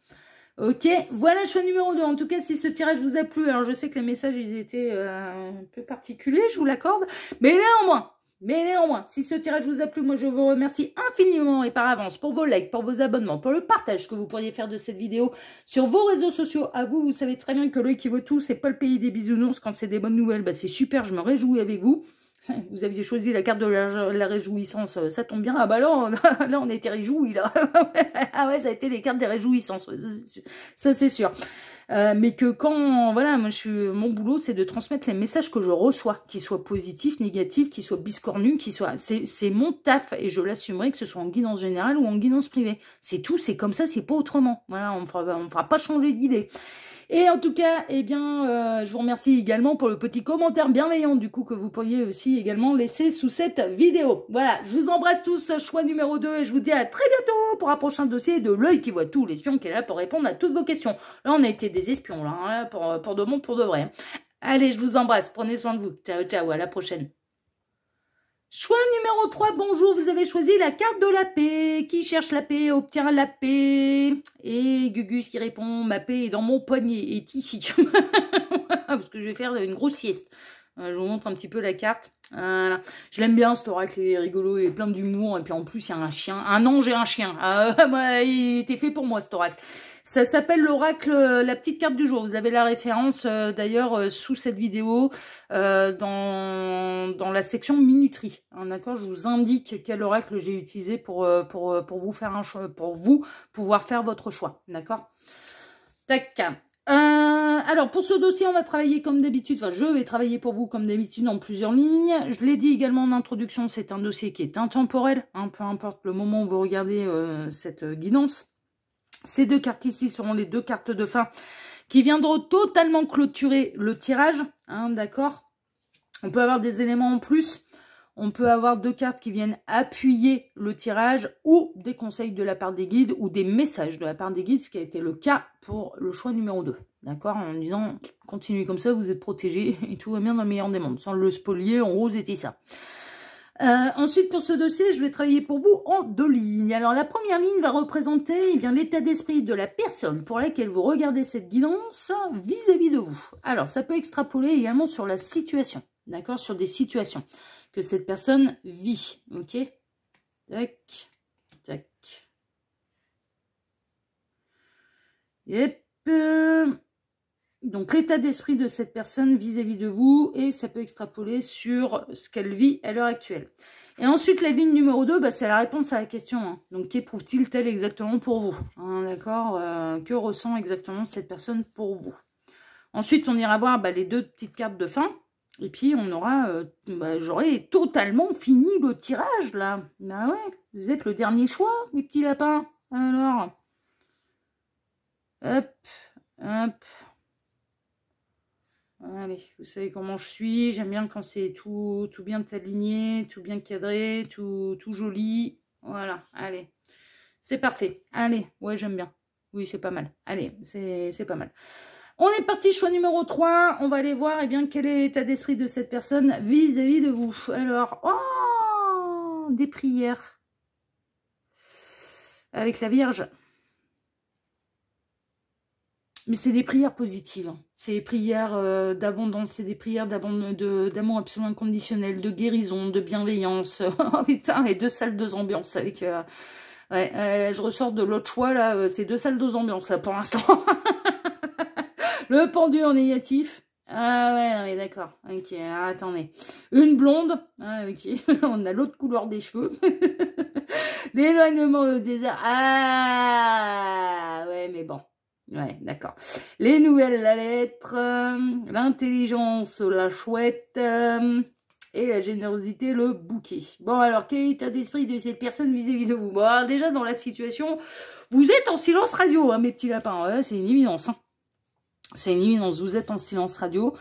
Ok, voilà choix numéro 2. En tout cas, si ce tirage vous a plu, alors je sais que les messages, ils étaient un peu particuliers, je vous l'accorde. Mais néanmoins, si ce tirage vous a plu, moi je vous remercie infiniment et par avance pour vos likes, pour vos abonnements, pour le partage que vous pourriez faire de cette vidéo sur vos réseaux sociaux. À vous, vous savez très bien que l'œil qui vaut tout, c'est pas le pays des bisounours. Quand c'est des bonnes nouvelles, bah c'est super, je me réjouis avec vous. Vous aviez choisi la carte de la réjouissance, ça tombe bien. Ah bah là, là on a été réjouis, là. Ah ouais, ça a été les cartes des réjouissances, ça c'est sûr. Mais que quand, voilà, moi mon boulot c'est de transmettre les messages que je reçois, qu'ils soient positifs, négatifs, qu'ils soient biscornus, qu'ils soient, c'est mon taf et je l'assumerai que ce soit en guidance générale ou en guidance privée. C'est tout, c'est comme ça, c'est pas autrement. Voilà, on fera pas changer d'idée. Et en tout cas, eh bien, je vous remercie également pour le petit commentaire bienveillant du coup que vous pourriez aussi également laisser sous cette vidéo. Voilà, je vous embrasse tous, choix numéro 2 et je vous dis à très bientôt pour un prochain dossier de l'œil qui voit tout, l'espion qui est là pour répondre à toutes vos questions. Là, on a été des espions, là, hein, pour de bon, pour de vrai. Allez, je vous embrasse, prenez soin de vous. Ciao, ciao, à la prochaine. Choix numéro 3, bonjour, vous avez choisi la carte de la paix. Qui cherche la paix obtient la paix. Et Gugus qui répond, ma paix est dans mon poignet, est ici. Parce que je vais faire une grosse sieste. Je vous montre un petit peu la carte. Voilà. Je l'aime bien, cet oracle, il est rigolo, il est plein d'humour. Et puis en plus, il y a un chien, un ange et un chien. Il était fait pour moi, cet oracle. Ça s'appelle l'oracle, la petite carte du jour. Vous avez la référence d'ailleurs sous cette vidéo dans la section minuterie. Hein, d'accord, je vous indique quel oracle j'ai utilisé pour vous faire un choix, pour vous pouvoir faire votre choix. D'accord. Tac. Alors pour ce dossier, on va travailler comme d'habitude. Enfin, je vais travailler pour vous comme d'habitude en plusieurs lignes. Je l'ai dit également en introduction, c'est un dossier qui est intemporel. Hein, peu importe le moment où vous regardez cette guidance. Ces deux cartes ici seront les deux cartes de fin qui viendront totalement clôturer le tirage. Hein, d'accord. On peut avoir des éléments en plus. On peut avoir deux cartes qui viennent appuyer le tirage ou des conseils de la part des guides ou des messages de la part des guides, ce qui a été le cas pour le choix numéro 2. D'accord, en disant, continuez comme ça, vous êtes protégés et tout va bien dans le meilleur des mondes. Sans le spolier, en rose était ça. Ensuite, pour ce dossier, je vais travailler pour vous en 2 lignes. Alors, la première ligne va représenter eh bien l'état d'esprit de la personne pour laquelle vous regardez cette guidance vis-à-vis de vous. Alors, ça peut extrapoler également sur la situation, d'accord, sur des situations que cette personne vit, ok. Tac, tac. Yep. Donc, l'état d'esprit de cette personne vis-à-vis de vous, et ça peut extrapoler sur ce qu'elle vit à l'heure actuelle. Et ensuite, la ligne numéro 2, bah, c'est la réponse à la question. Hein. Donc, qu'éprouve-t-il tel exactement pour vous, hein, d'accord, que ressent exactement cette personne pour vous? Ensuite, on ira voir bah, les deux petites cartes de fin. Et puis, on aura, j'aurai totalement fini le tirage, là. Bah ouais, vous êtes le dernier choix, les petits lapins. Alors, hop, hop. Allez, vous savez comment je suis. J'aime bien quand c'est tout bien aligné, tout bien cadré, tout joli. Voilà, allez. C'est parfait. Allez, ouais, j'aime bien. Oui, c'est pas mal. Allez, c'est pas mal. On est parti, choix numéro 3. On va aller voir eh bien, quel est l'état d'esprit de cette personne vis-à-vis de vous. Alors, oh, des prières. Avec la Vierge. Mais c'est des prières positives. Hein. C'est des prières d'abondance, c'est des prières d'amour absolument inconditionnel, de guérison, de bienveillance. Oh putain, et 2 salles, 2 ambiances. Avec, je ressors de l'autre choix, là, c'est 2 salles, 2 ambiances, là, pour l'instant. Le pendu en négatif. Ah ouais, d'accord. Ok, attendez. Une blonde. Ah ok. On a l'autre couleur des cheveux. L'éloignement au désert. Ah ouais, mais bon. Ouais, d'accord. Les nouvelles, la lettre, l'intelligence, la chouette, et la générosité, le bouquet. Bon, alors, quel est l'état d'esprit de cette personne vis-à-vis de vous? Bon, alors, déjà, dans la situation, vous êtes en silence radio, hein, mes petits lapins. Ouais, c'est une évidence, hein. C'est une évidence, vous êtes en silence radio.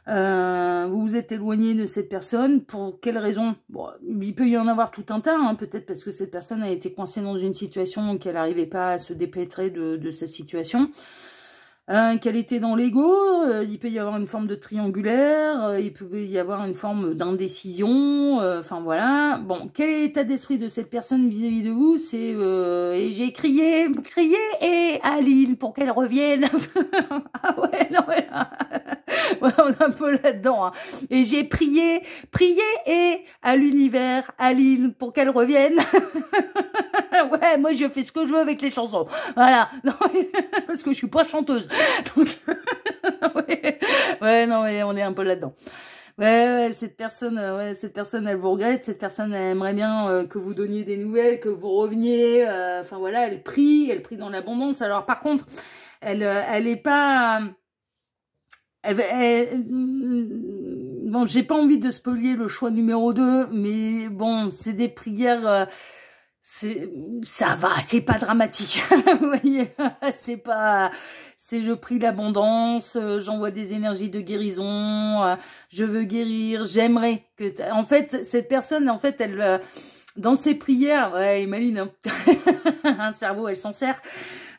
Vous vous êtes éloigné de cette personne. Pour quelle raison? Bon, il peut y en avoir tout un tas, hein, peut-être parce que cette personne a été coincée dans une situation qu'elle n'arrivait pas à se dépêtrer de cette situation. Qu'elle était dans l'ego, il peut y avoir une forme de triangulaire, il pouvait y avoir une forme d'indécision, enfin voilà. Bon, quel est l'état d'esprit de cette personne vis-à-vis de vous? C'est et j'ai crié et Aline pour qu'elle revienne. Ah ouais, non mais là, ouais, on est un peu là-dedans. Hein. Et j'ai prié et à l'univers, Aline pour qu'elle revienne. Ouais, moi je fais ce que je veux avec les chansons. Voilà, non, parce que je suis pas chanteuse. Donc, ouais, non, mais on est un peu là-dedans. Ouais, cette personne, elle vous regrette. Cette personne, elle aimerait bien que vous donniez des nouvelles, que vous reveniez. Enfin voilà, elle prie dans l'abondance. Alors par contre, elle est pas. Bon, j'ai pas envie de spolier le choix numéro 2, mais bon, c'est des prières. Ça va, c'est pas dramatique. Vous voyez, c'est je prie l'abondance, j'envoie des énergies de guérison, je veux guérir, j'aimerais que en fait cette personne en fait elle dans ses prières, ouais, elle est maline hein. Un cerveau, elle s'en sert.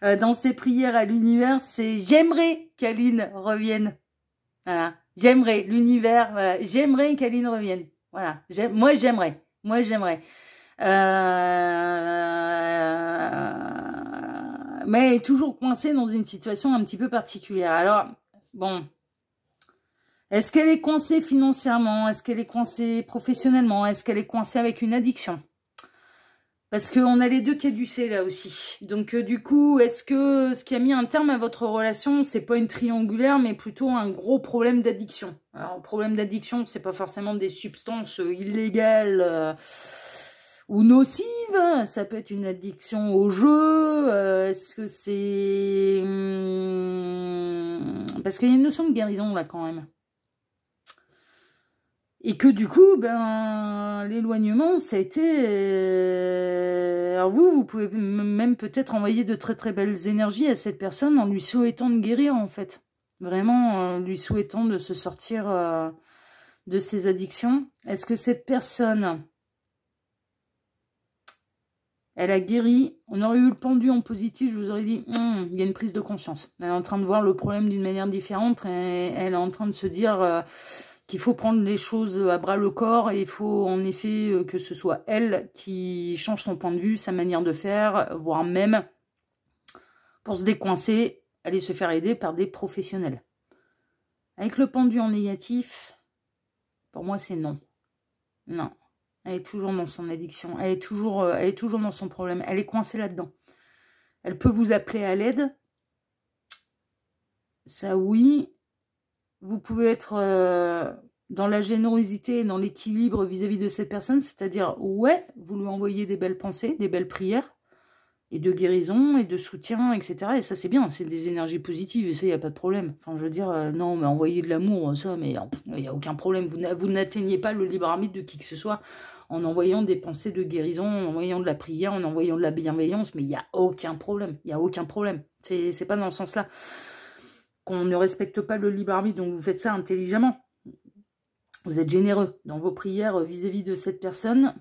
Dans ses prières à l'univers, c'est j'aimerais qu'Aline revienne. Voilà, j'aimerais l'univers, voilà, j'aimerais qu'Aline revienne. Voilà, moi j'aimerais. Mais elle est toujours coincée dans une situation un petit peu particulière. Alors, bon, est-ce qu'elle est coincée financièrement? Est-ce qu'elle est coincée professionnellement? Est-ce qu'elle est coincée avec une addiction? Parce qu'on a les deux caducés là aussi. Donc du coup, est-ce que ce qui a mis un terme à votre relation, c'est pas une triangulaire, mais plutôt un gros problème d'addiction? Alors, problème d'addiction, c'est pas forcément des substances illégales ou nocive, ça peut être une addiction au jeu, est-ce que c'est... Parce qu'il y a une notion de guérison là quand même. Et que du coup, ben, l'éloignement, ça a été... Alors vous pouvez même peut-être envoyer de très très belles énergies à cette personne en lui souhaitant de guérir en fait. Vraiment, lui souhaitant de se sortir de ses addictions. Est-ce que cette personne... Elle a guéri, on aurait eu le pendu en positif, je vous aurais dit, il y a une prise de conscience. Elle est en train de voir le problème d'une manière différente, et elle est en train de se dire qu'il faut prendre les choses à bras le corps, et il faut en effet que ce soit elle qui change son point de vue, sa manière de faire, voire même, pour se décoincer, aller se faire aider par des professionnels. Avec le pendu en négatif, pour moi c'est non. Non. Elle est toujours dans son addiction. Elle est toujours dans son problème. Elle est coincée là-dedans. Elle peut vous appeler à l'aide. Ça, oui. Vous pouvez être dans la générosité et dans l'équilibre vis-à-vis de cette personne. C'est-à-dire, ouais, vous lui envoyez des belles pensées, des belles prières, et de guérison, et de soutien, etc. Et ça, c'est bien. C'est des énergies positives. Et ça, il n'y a pas de problème. Enfin, je veux dire, non, mais envoyer de l'amour, ça, mais il n'y a aucun problème. Vous n'atteignez pas le libre arbitre de qui que ce soit en envoyant des pensées de guérison, en envoyant de la prière, en envoyant de la bienveillance, mais il n'y a aucun problème. Il n'y a aucun problème. C'est pas dans ce sens-là qu'on ne respecte pas le libre arbitre, donc vous faites ça intelligemment. Vous êtes généreux dans vos prières vis-à-vis de cette personne,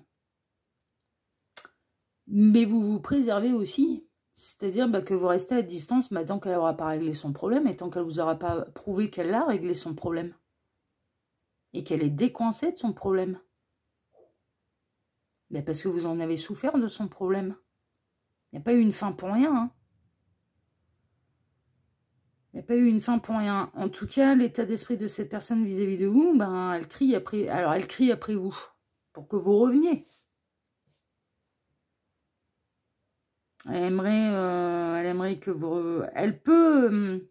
mais vous vous préservez aussi. C'est-à-dire que vous restez à distance tant qu'elle n'aura pas réglé son problème et tant qu'elle ne vous aura pas prouvé qu'elle a réglé son problème. Et qu'elle est décoincée de son problème. Mais parce que vous en avez souffert de son problème. Il n'y a pas eu une fin pour rien. Hein. Il n'y a pas eu une fin pour rien. En tout cas, l'état d'esprit de cette personne vis-à-vis de vous, elle crie après. Alors, elle crie après vous. Pour que vous reveniez. Elle aimerait que vous... Elle peut,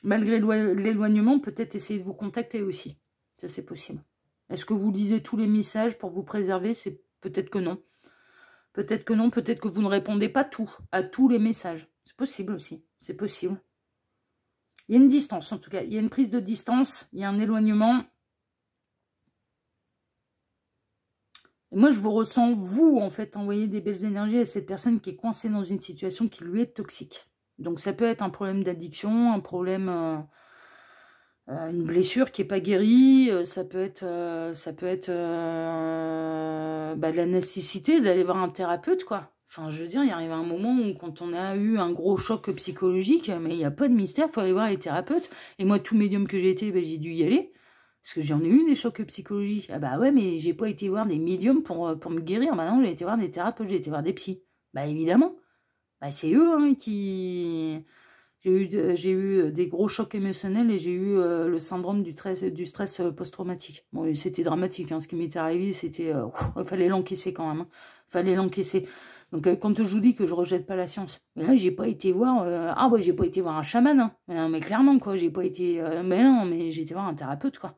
malgré l'éloignement, peut-être essayer de vous contacter aussi. Ça, c'est possible. Est-ce que vous lisez tous les messages pour vous préserver? C'est peut-être que non. Peut-être que non. Peut-être que vous ne répondez pas à tous les messages. C'est possible aussi. C'est possible. Il y a une distance, en tout cas. Il y a une prise de distance. Il y a un éloignement. Et moi, je vous ressens, vous, en fait, envoyer des belles énergies à cette personne qui est coincée dans une situation qui lui est toxique. Donc, ça peut être un problème d'addiction, un problème, une blessure qui n'est pas guérie. Ça peut être de la nécessité d'aller voir un thérapeute, quoi. Enfin, je veux dire, il arrive un moment où, quand on a eu un gros choc psychologique, mais il n'y a pas de mystère, il faut aller voir les thérapeutes. Et moi, tout médium que j'ai été, j'ai dû y aller. Parce que j'en ai eu des chocs psychologiques. Ah bah ouais, mais j'ai pas été voir des médiums pour me guérir. Maintenant, j'ai été voir des thérapeutes, j'ai été voir des psys. Bah évidemment. Bah c'est eux qui... J'ai eu des gros chocs émotionnels et j'ai eu le syndrome du stress post-traumatique. Bon, c'était dramatique. Hein, ce qui m'était arrivé, c'était... il fallait l'encaisser quand même. Il fallait l'encaisser. Donc, quand je vous dis que je rejette pas la science, mais là, j'ai pas été voir... j'ai pas été voir un chaman. Hein. Mais, non, mais clairement, quoi. J'ai pas été... mais non, mais j'ai été voir un thérapeute, quoi.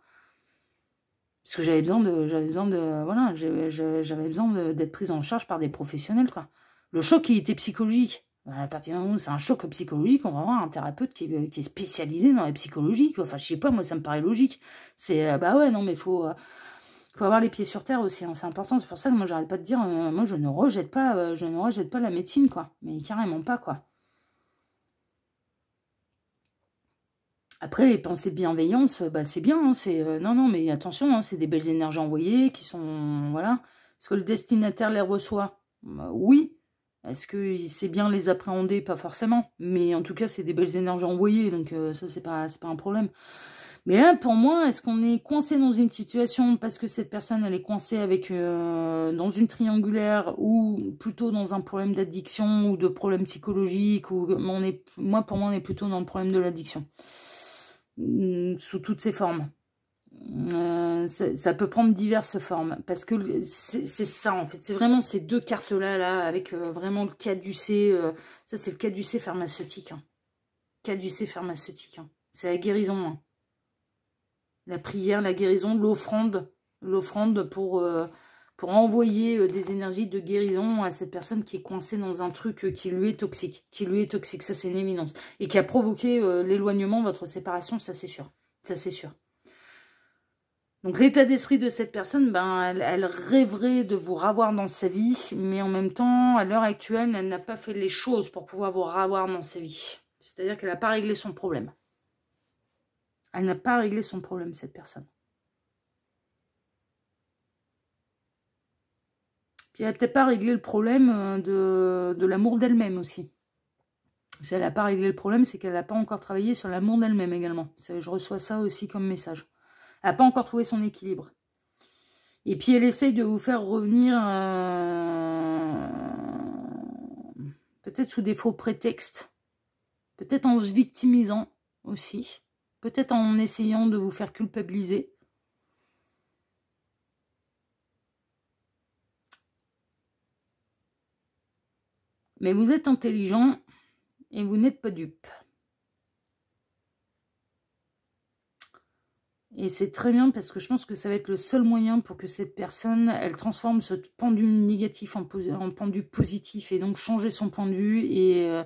Parce que voilà, j'avais besoin d'être prise en charge par des professionnels, quoi. Le choc, il était psychologique. À partir du moment où c'est un choc psychologique, on va avoir un thérapeute qui est spécialisé dans la psychologie, quoi. Enfin, je sais pas, moi, ça me paraît logique. C'est, bah ouais, non, mais faut avoir les pieds sur terre aussi, hein, c'est important. C'est pour ça que moi, j'arrête pas de dire, moi, je ne rejette pas la médecine, quoi. Mais carrément pas, quoi. Après, les pensées de bienveillance, bah, c'est bien, hein, non, non, mais attention, hein, c'est des belles énergies envoyées qui sont, voilà. Est-ce que le destinataire les reçoit? Bah, oui. Est-ce qu'il sait bien les appréhender? Pas forcément. Mais en tout cas, c'est des belles énergies envoyées, donc ça, c'est pas un problème. Mais là, pour moi, est-ce qu'on est coincé dans une situation parce que cette personne, elle est coincée avec dans une triangulaire ou plutôt dans un problème d'addiction ou de problème psychologique ou pour moi, on est plutôt dans le problème de l'addiction. Sous toutes ses formes. Ça peut prendre diverses formes parce que c'est ça en fait, c'est vraiment ces deux cartes là avec vraiment le caducée, ça c'est le caducée pharmaceutique, hein. Caducée pharmaceutique, hein. C'est la guérison, hein. La prière, la guérison, l'offrande pour envoyer des énergies de guérison à cette personne qui est coincée dans un truc qui lui est toxique, ça c'est une évidence, et qui a provoqué l'éloignement, votre séparation, ça c'est sûr, ça c'est sûr. Donc l'état d'esprit de cette personne, ben, elle rêverait de vous ravoir dans sa vie, mais en même temps, à l'heure actuelle, elle n'a pas fait les choses pour pouvoir vous ravoir dans sa vie. C'est-à-dire qu'elle n'a pas réglé son problème. Elle n'a pas réglé son problème, cette personne. Puis elle n'a peut-être pas réglé le problème de l'amour d'elle-même aussi. Si elle n'a pas réglé le problème, c'est qu'elle n'a pas encore travaillé sur l'amour d'elle-même également. Je reçois ça aussi comme message. Elle n'a pas encore trouvé son équilibre. Et puis elle essaye de vous faire revenir peut-être sous des faux prétextes. Peut-être en se victimisant aussi. Peut-être en essayant de vous faire culpabiliser. Mais vous êtes intelligent et vous n'êtes pas dupe. Et c'est très bien parce que je pense que ça va être le seul moyen pour que cette personne, elle transforme ce pendu négatif en pendu positif et donc changer son point de vue et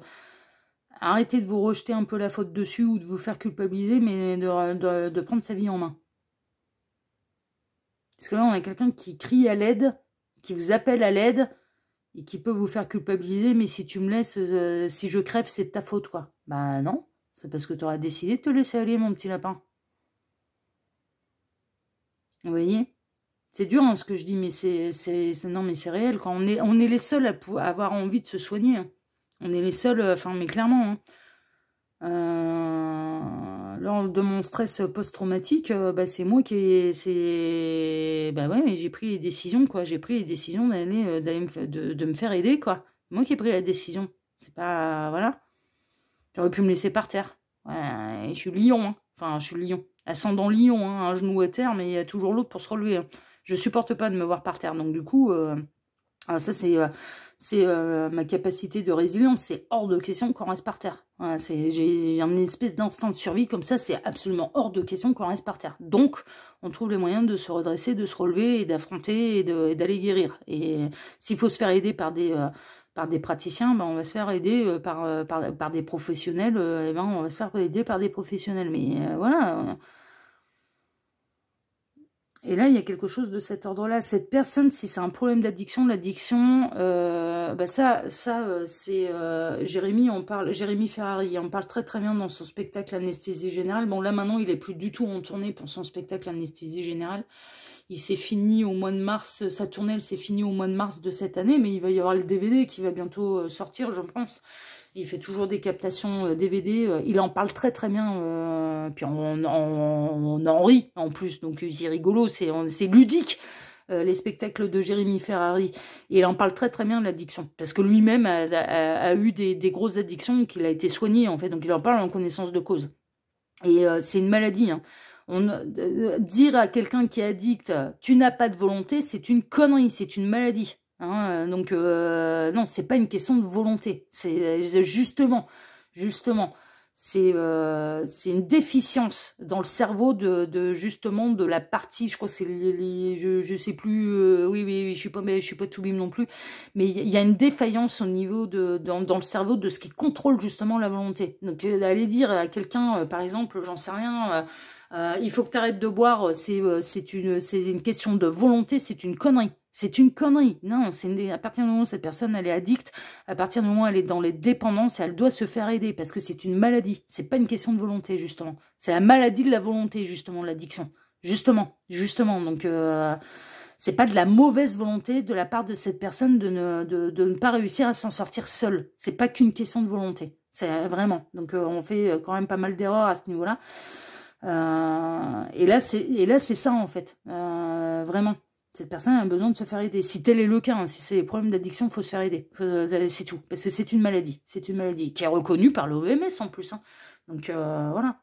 arrêter de vous rejeter un peu la faute dessus ou de vous faire culpabiliser, mais de prendre sa vie en main. Parce que là, on a quelqu'un qui crie à l'aide, qui vous appelle à l'aide et qui peut vous faire culpabiliser, mais si tu me laisses, si je crève, c'est de ta faute, quoi. Bah non, c'est parce que tu auras décidé de te laisser aller, mon petit lapin. Vous voyez? C'est dur hein, ce que je dis, mais non, mais c'est réel. Quand on est les seuls à avoir envie de se soigner. Hein. On est les seuls, enfin, mais clairement. Hein. Lors de mon stress post-traumatique, bah, c'est moi qui bah ouais, mais j'ai pris les décisions, quoi. J'ai pris les décisions de me faire aider, quoi. Moi qui ai pris la décision. C'est pas, voilà. J'aurais pu me laisser par terre. Ouais, je suis lion, hein. Enfin, je suis lion. Ascendant lion, hein, un genou à terre, mais il y a toujours l'autre pour se relever. Hein. Je supporte pas de me voir par terre. Donc du coup, ça c'est ma capacité de résilience. C'est hors de question qu'on reste par terre. Voilà, j'ai une espèce d'instinct de survie comme ça. C'est absolument hors de question qu'on reste par terre. Donc, on trouve les moyens de se redresser, de se relever et d'affronter et d'aller guérir. Et s'il faut se faire aider par des praticiens, ben on va se faire aider par des professionnels, et ben on va se faire aider par des professionnels. Mais voilà. Et là, il y a quelque chose de cet ordre-là. Cette personne, si c'est un problème d'addiction, l'addiction, bah c'est Jérémy Ferrari en parle très très bien dans son spectacle Anesthésie Générale. Bon, là maintenant, il est plus du tout en tournée pour son spectacle Anesthésie Générale. Il s'est fini au mois de mars, sa tournée, elle s'est finie au mois de mars de cette année, mais il va y avoir le DVD qui va bientôt sortir, je pense. Il fait toujours des captations DVD, il en parle très très bien, puis on en rit en plus, donc c'est rigolo, c'est ludique, les spectacles de Jérémy Ferrari. Et il en parle très très bien de l'addiction, parce que lui-même a eu des grosses addictions, qu'il a été soigné en fait, donc il en parle en connaissance de cause. Et c'est une maladie, hein. Dire à quelqu'un qui est addict, tu n'as pas de volonté, c'est une connerie, c'est une maladie. Hein, donc, non, c'est pas une question de volonté. C'est justement, c'est une déficience dans le cerveau justement de la partie, je crois que c'est je sais plus, oui, je suis pas tout bim non plus, mais il y a une défaillance au niveau dans le cerveau de ce qui contrôle justement la volonté. Donc aller dire à quelqu'un, par exemple, j'en sais rien, il faut que tu arrêtes de boire, c'est une question de volonté, c'est une connerie. C'est une connerie. Non, à partir du moment où cette personne, elle est addicte, à partir du moment où elle est dans les dépendances, elle doit se faire aider parce que c'est une maladie. C'est pas une question de volonté, justement. C'est la maladie de la volonté, justement, l'addiction. Justement. Donc, c'est pas de la mauvaise volonté de la part de cette personne de ne pas réussir à s'en sortir seule. C'est pas qu'une question de volonté. C'est vraiment. Donc, on fait quand même pas mal d'erreurs à ce niveau-là. Et là, c'est ça, en fait. Vraiment. Cette personne a besoin de se faire aider. Si tel est le cas, hein, si c'est des problèmes d'addiction, il faut se faire aider. C'est tout. Parce que c'est une maladie. C'est une maladie qui est reconnue par l'OMS en plus. Hein. Donc, voilà.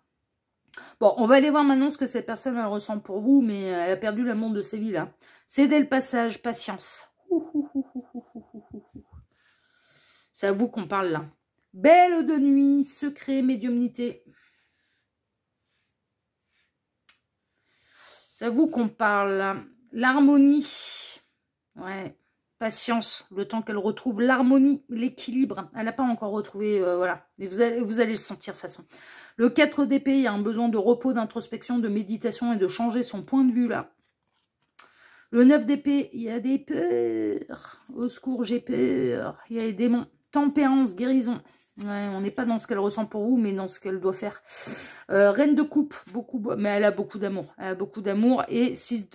Bon, on va aller voir maintenant ce que cette personne elle ressent pour vous, mais elle a perdu l'amour de sa vie, là. Cédez le passage, patience. C'est à vous qu'on parle, là. Belle de nuit, secret, médiumnité. C'est à vous qu'on parle, là. L'harmonie, ouais, patience, le temps qu'elle retrouve l'harmonie, l'équilibre. Elle n'a pas encore retrouvé, voilà. Et vous allez le sentir de toute façon. Le 4 d'épée, il y a un besoin de repos, d'introspection, de méditation et de changer son point de vue là. Le 9 d'épée, il y a des peurs. Au secours, j'ai peur. Il y a des démons. Tempérance, guérison. Ouais, on n'est pas dans ce qu'elle ressent pour vous, mais dans ce qu'elle doit faire. Reine de coupe, mais elle a beaucoup d'amour. Elle a beaucoup d'amour. Et 6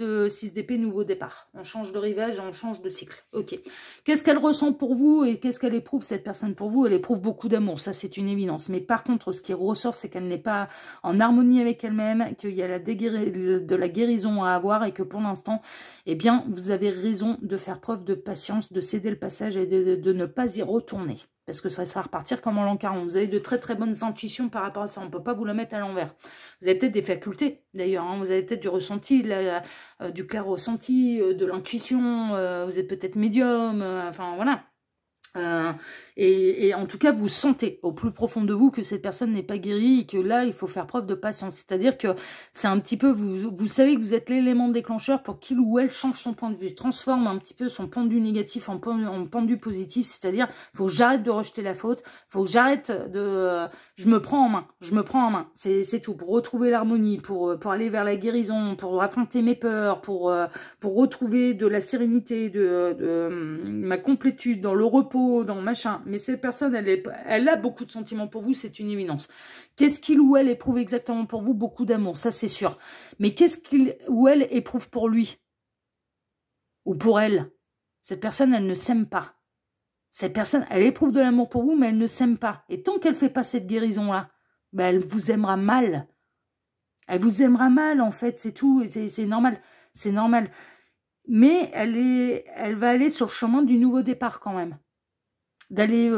d'épée, nouveau départ. On change de rivage, on change de cycle. Ok. Qu'est-ce qu'elle ressent pour vous et qu'est-ce qu'elle éprouve, cette personne, pour vous? Elle éprouve beaucoup d'amour, ça c'est une évidence. Mais par contre, ce qui ressort, c'est qu'elle n'est pas en harmonie avec elle-même, qu'il y a de la guérison à avoir et que pour l'instant, eh bien, vous avez raison de faire preuve de patience, de céder le passage et de ne pas y retourner. Parce que ça va repartir comme en l'an 40. Vous avez de très très bonnes intuitions par rapport à ça. On ne peut pas vous le mettre à l'envers. Vous avez peut-être des facultés, d'ailleurs. Hein. Vous avez peut-être du ressenti, du clair ressenti, de l'intuition. Vous êtes peut-être médium. Enfin, voilà. Et en tout cas, vous sentez au plus profond de vous que cette personne n'est pas guérie et que là, il faut faire preuve de patience. C'est-à-dire que c'est un petit peu, vous savez que vous êtes l'élément déclencheur pour qu'il ou elle change son point de vue, transforme un petit peu son point de vue négatif en point de vue positif. C'est-à-dire, faut que j'arrête de rejeter la faute, faut que j'arrête de... je me prends en main. C'est tout. Pour retrouver l'harmonie, pour aller vers la guérison, pour affronter mes peurs, pour retrouver de la sérénité, de ma complétude, dans le repos, dans machin. Mais cette personne, elle a beaucoup de sentiments pour vous, c'est une évidence. Qu'est-ce qu'il ou elle éprouve exactement pour vous? Beaucoup d'amour, ça c'est sûr. Mais qu'est-ce qu'il ou elle éprouve pour lui? Ou pour elle? Cette personne, elle ne s'aime pas. Cette personne, elle éprouve de l'amour pour vous, mais elle ne s'aime pas. Et tant qu'elle ne fait pas cette guérison-là, ben elle vous aimera mal. Elle vous aimera mal, en fait, c'est tout. C'est normal. C'est normal. Mais elle va aller sur le chemin du nouveau départ quand même. D'aller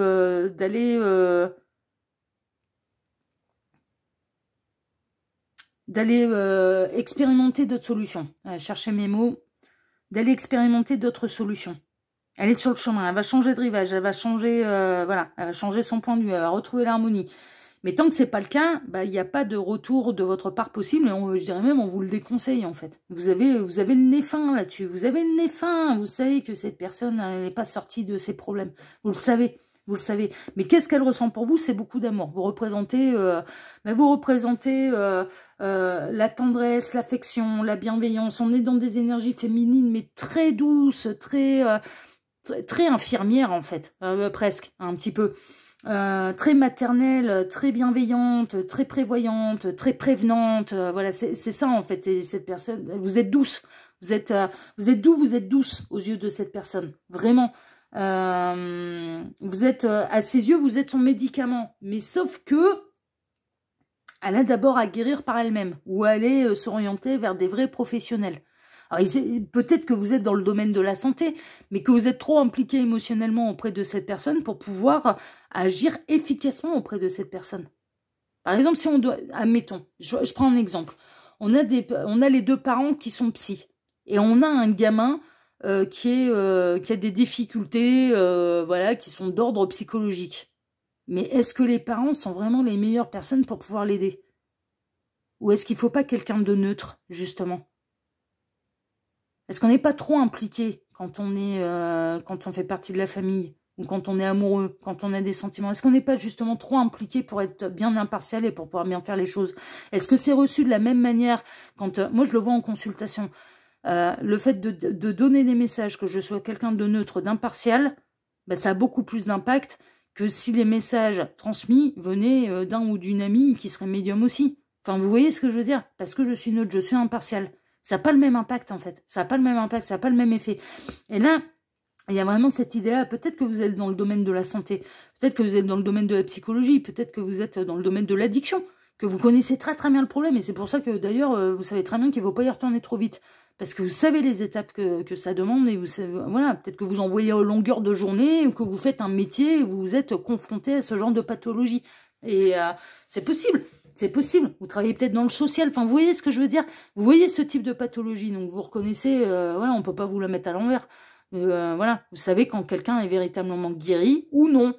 expérimenter d'autres solutions. Chercher mes mots. D'aller expérimenter d'autres solutions. Elle est sur le chemin. Elle va changer de rivage. Elle va changer, voilà, elle va changer son point de vue. Elle va retrouver l'harmonie. Mais tant que c'est pas le cas, bah, il n'y a pas de retour de votre part possible. Et je dirais même, on vous le déconseille, en fait. Vous avez le nez fin là-dessus. Vous avez le nez fin. Vous savez que cette personne n'est pas sortie de ses problèmes. Vous le savez. Vous le savez. Mais qu'est-ce qu'elle ressent pour vous? C'est beaucoup d'amour. Vous représentez, la tendresse, l'affection, la bienveillance. On est dans des énergies féminines, mais très douces, très infirmières, en fait. Presque, un petit peu. Très maternelle, très bienveillante, très prévoyante, très prévenante. Voilà, c'est ça en fait. Et cette personne, vous êtes douce, vous êtes doux, vous êtes douce aux yeux de cette personne. Vraiment, vous êtes à ses yeux, vous êtes son médicament. Mais sauf que elle a d'abord à guérir par elle-même ou à aller s'orienter vers des vrais professionnels. Peut-être que vous êtes dans le domaine de la santé, mais que vous êtes trop impliqué émotionnellement auprès de cette personne pour pouvoir agir efficacement auprès de cette personne. Par exemple, si on doit... Admettons, je prends un exemple. On a les deux parents qui sont psy. Et on a un gamin qui a des difficultés voilà, qui sont d'ordre psychologique. Mais est-ce que les parents sont vraiment les meilleures personnes pour pouvoir l'aider? Ou est-ce qu'il ne faut pas quelqu'un de neutre, justement? Est-ce qu'on n'est pas trop impliqué quand on fait partie de la famille? Ou quand on est amoureux, quand on a des sentiments? Est-ce qu'on n'est pas justement trop impliqué pour être bien impartial et pour pouvoir bien faire les choses? Est-ce que c'est reçu de la même manière quand... moi, je le vois en consultation. Le fait de donner des messages, que je sois quelqu'un de neutre, d'impartial, ben, ça a beaucoup plus d'impact que si les messages transmis venaient d'un ou d'une amie qui serait médium aussi. Enfin, vous voyez ce que je veux dire? Parce que je suis neutre, je suis impartial. Ça n'a pas le même impact, en fait. Ça n'a pas le même impact, ça n'a pas le même effet. Et là, il y a vraiment cette idée-là. Peut-être que vous êtes dans le domaine de la santé. Peut-être que vous êtes dans le domaine de la psychologie. Peut-être que vous êtes dans le domaine de l'addiction. Que vous connaissez très très bien le problème. Et c'est pour ça que, d'ailleurs, vous savez très bien qu'il ne faut pas y retourner trop vite. Parce que vous savez les étapes que ça demande. Et vous savez, voilà, peut-être que vous envoyez à longueur de journée ou que vous faites un métier et vous êtes confronté à ce genre de pathologie. Et c'est possible. C'est possible. Vous travaillez peut-être dans le social. Enfin, vous voyez ce que je veux dire? Vous voyez ce type de pathologie. Donc, vous reconnaissez, voilà, on ne peut pas vous la mettre à l'envers. Voilà, vous savez quand quelqu'un est véritablement guéri ou non.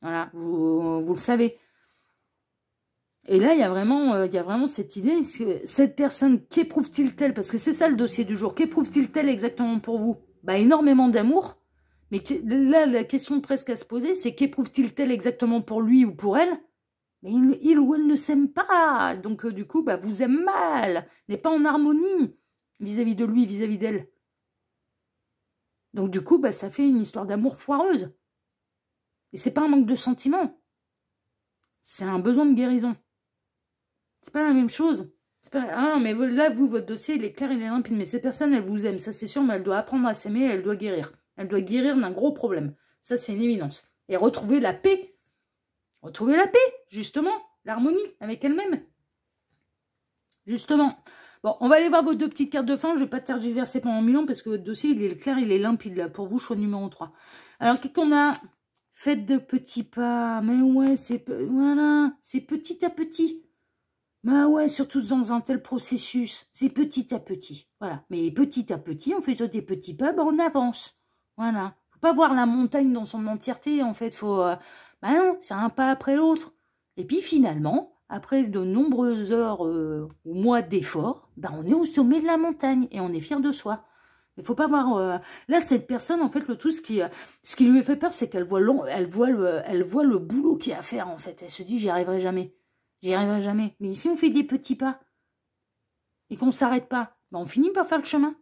Voilà, vous le savez. Et là, il y a vraiment cette idée, que cette personne, qu'éprouve-t-il-elle? Parce que c'est ça le dossier du jour. Qu'éprouve-t-il-elle exactement pour vous? Bah, énormément d'amour. Mais là, la question presque à se poser, c'est qu'éprouve-t-il-elle exactement pour lui ou pour elle? Mais il ou elle ne s'aime pas. Donc, du coup, bah, vous aime mal. N'est pas en harmonie vis-à-vis de lui, vis-à-vis d'elle. Donc, du coup, bah, ça fait une histoire d'amour foireuse. Et c'est pas un manque de sentiment. C'est un besoin de guérison. C'est pas la même chose. Pas... Ah, mais là, vous, votre dossier, il est clair, il est limpide. Mais cette personne, elle vous aime, ça c'est sûr, mais elle doit apprendre à s'aimer, elle doit guérir. Elle doit guérir d'un gros problème. Ça, c'est une évidence. Et retrouver la paix. Retrouver la paix, justement. L'harmonie avec elle-même. Justement. Bon, on va aller voir vos deux petites cartes de fin. Je ne vais pas tergiverser pendant 1000 ans parce que votre dossier, il est clair, il est limpide là. Pour vous, choix numéro 3. Alors, qu'est-ce qu'on a? Faites de petits pas. Mais ouais, voilà, c'est petit à petit. Bah ouais, surtout dans un tel processus. C'est petit à petit. Voilà. Mais petit à petit, en faisant des petits pas, bah on avance. Voilà. Faut pas voir la montagne dans son entièreté, en fait. Faut... bah non, c'est un pas après l'autre. Et puis finalement, après de nombreuses heures ou mois d'efforts, bah on est au sommet de la montagne et on est fier de soi. Il faut pas voir... Là, cette personne, en fait, le tout, ce qui lui fait peur, c'est qu'elle voit, elle voit le boulot qu'il y a à faire, en fait. Elle se dit, j'y arriverai jamais. J'y arriverai jamais. Mais si on fait des petits pas et qu'on ne s'arrête pas, ben on finit par faire le chemin.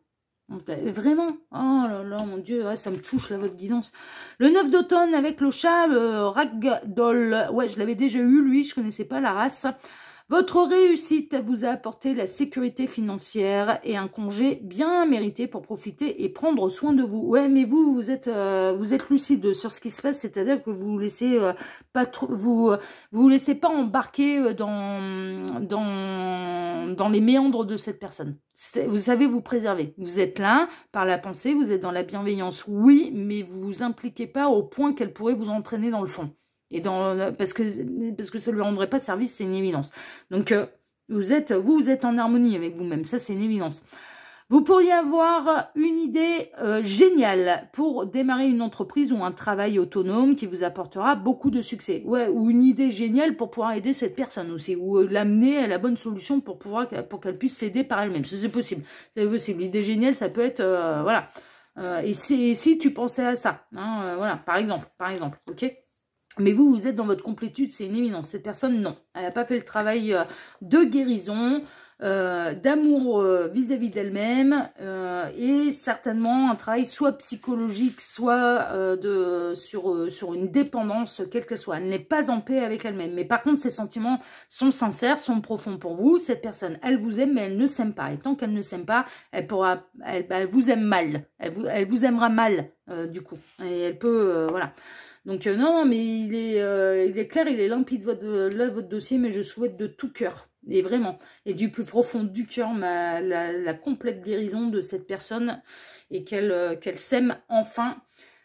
Vraiment. Oh là là, mon Dieu, ouais, ça me touche, là, votre guidance. Le 9 d'automne avec le chat Ragdoll. Ouais, je l'avais déjà eu, lui, je ne connaissais pas la race. Votre réussite vous a apporté la sécurité financière et un congé bien mérité pour profiter et prendre soin de vous. Ouais, mais vous êtes lucide sur ce qui se passe, c'est-à-dire que vous laissez pas trop, vous laissez pas embarquer dans les méandres de cette personne. Vous savez vous préserver. Vous êtes là par la pensée, vous êtes dans la bienveillance, oui, mais vous vous impliquez pas au point qu'elle pourrait vous entraîner dans le fond. Et parce que ça ne lui rendrait pas service, c'est une évidence. Donc, vous êtes en harmonie avec vous-même, ça c'est une évidence. Vous pourriez avoir une idée géniale pour démarrer une entreprise ou un travail autonome qui vous apportera beaucoup de succès. Ouais, ou une idée géniale pour pouvoir aider cette personne aussi, ou l'amener à la bonne solution pour qu'elle puisse s'aider par elle-même. C'est possible, c'est possible. L'idée géniale, ça peut être, voilà. Et si tu pensais à ça, hein, voilà, par exemple, ok. Mais vous êtes dans votre complétude, c'est une évidence. Cette personne, non. Elle n'a pas fait le travail de guérison, d'amour vis-à-vis d'elle-même, et certainement un travail soit psychologique, soit sur une dépendance, quelle qu'elle soit. Elle n'est pas en paix avec elle-même. Mais par contre, ses sentiments sont sincères, sont profonds pour vous. Cette personne, elle vous aime, mais elle ne s'aime pas. Et tant qu'elle ne s'aime pas, elle vous aime mal. Elle vous aimera mal, du coup. Et elle peut, voilà. Donc non, mais il est clair, il est limpide votre dossier, mais je souhaite de tout cœur, et vraiment, et du plus profond du cœur, la complète guérison de cette personne, et qu'elle s'aime enfin.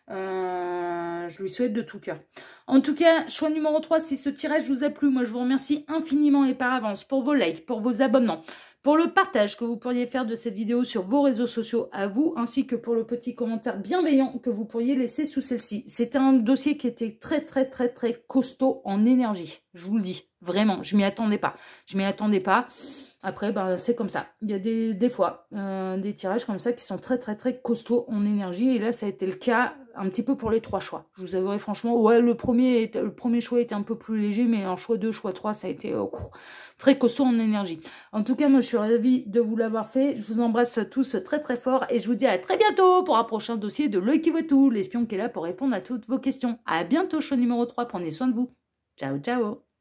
Je lui souhaite de tout cœur. En tout cas, choix numéro 3, si ce tirage vous a plu, moi je vous remercie infiniment et par avance pour vos likes, pour vos abonnements, pour le partage que vous pourriez faire de cette vidéo sur vos réseaux sociaux à vous, ainsi que pour le petit commentaire bienveillant que vous pourriez laisser sous celle-ci. C'était un dossier qui était très costaud en énergie, je vous le dis, vraiment, je m'y attendais pas. Je m'y attendais pas. Après, ben, c'est comme ça. Il y a des fois des tirages comme ça qui sont très costauds en énergie. Et là, ça a été le cas un petit peu pour les 3 choix. Je vous avouerai franchement, ouais, le premier choix était un peu plus léger, mais en choix 2, choix 3, ça a été très costaud en énergie. En tout cas, moi, je suis ravie de vous l'avoir fait. Je vous embrasse tous très fort et je vous dis à très bientôt pour un prochain dossier de L'Œil qui voit tout, l'espion qui est là pour répondre à toutes vos questions. À bientôt, choix numéro 3. Prenez soin de vous. Ciao, ciao.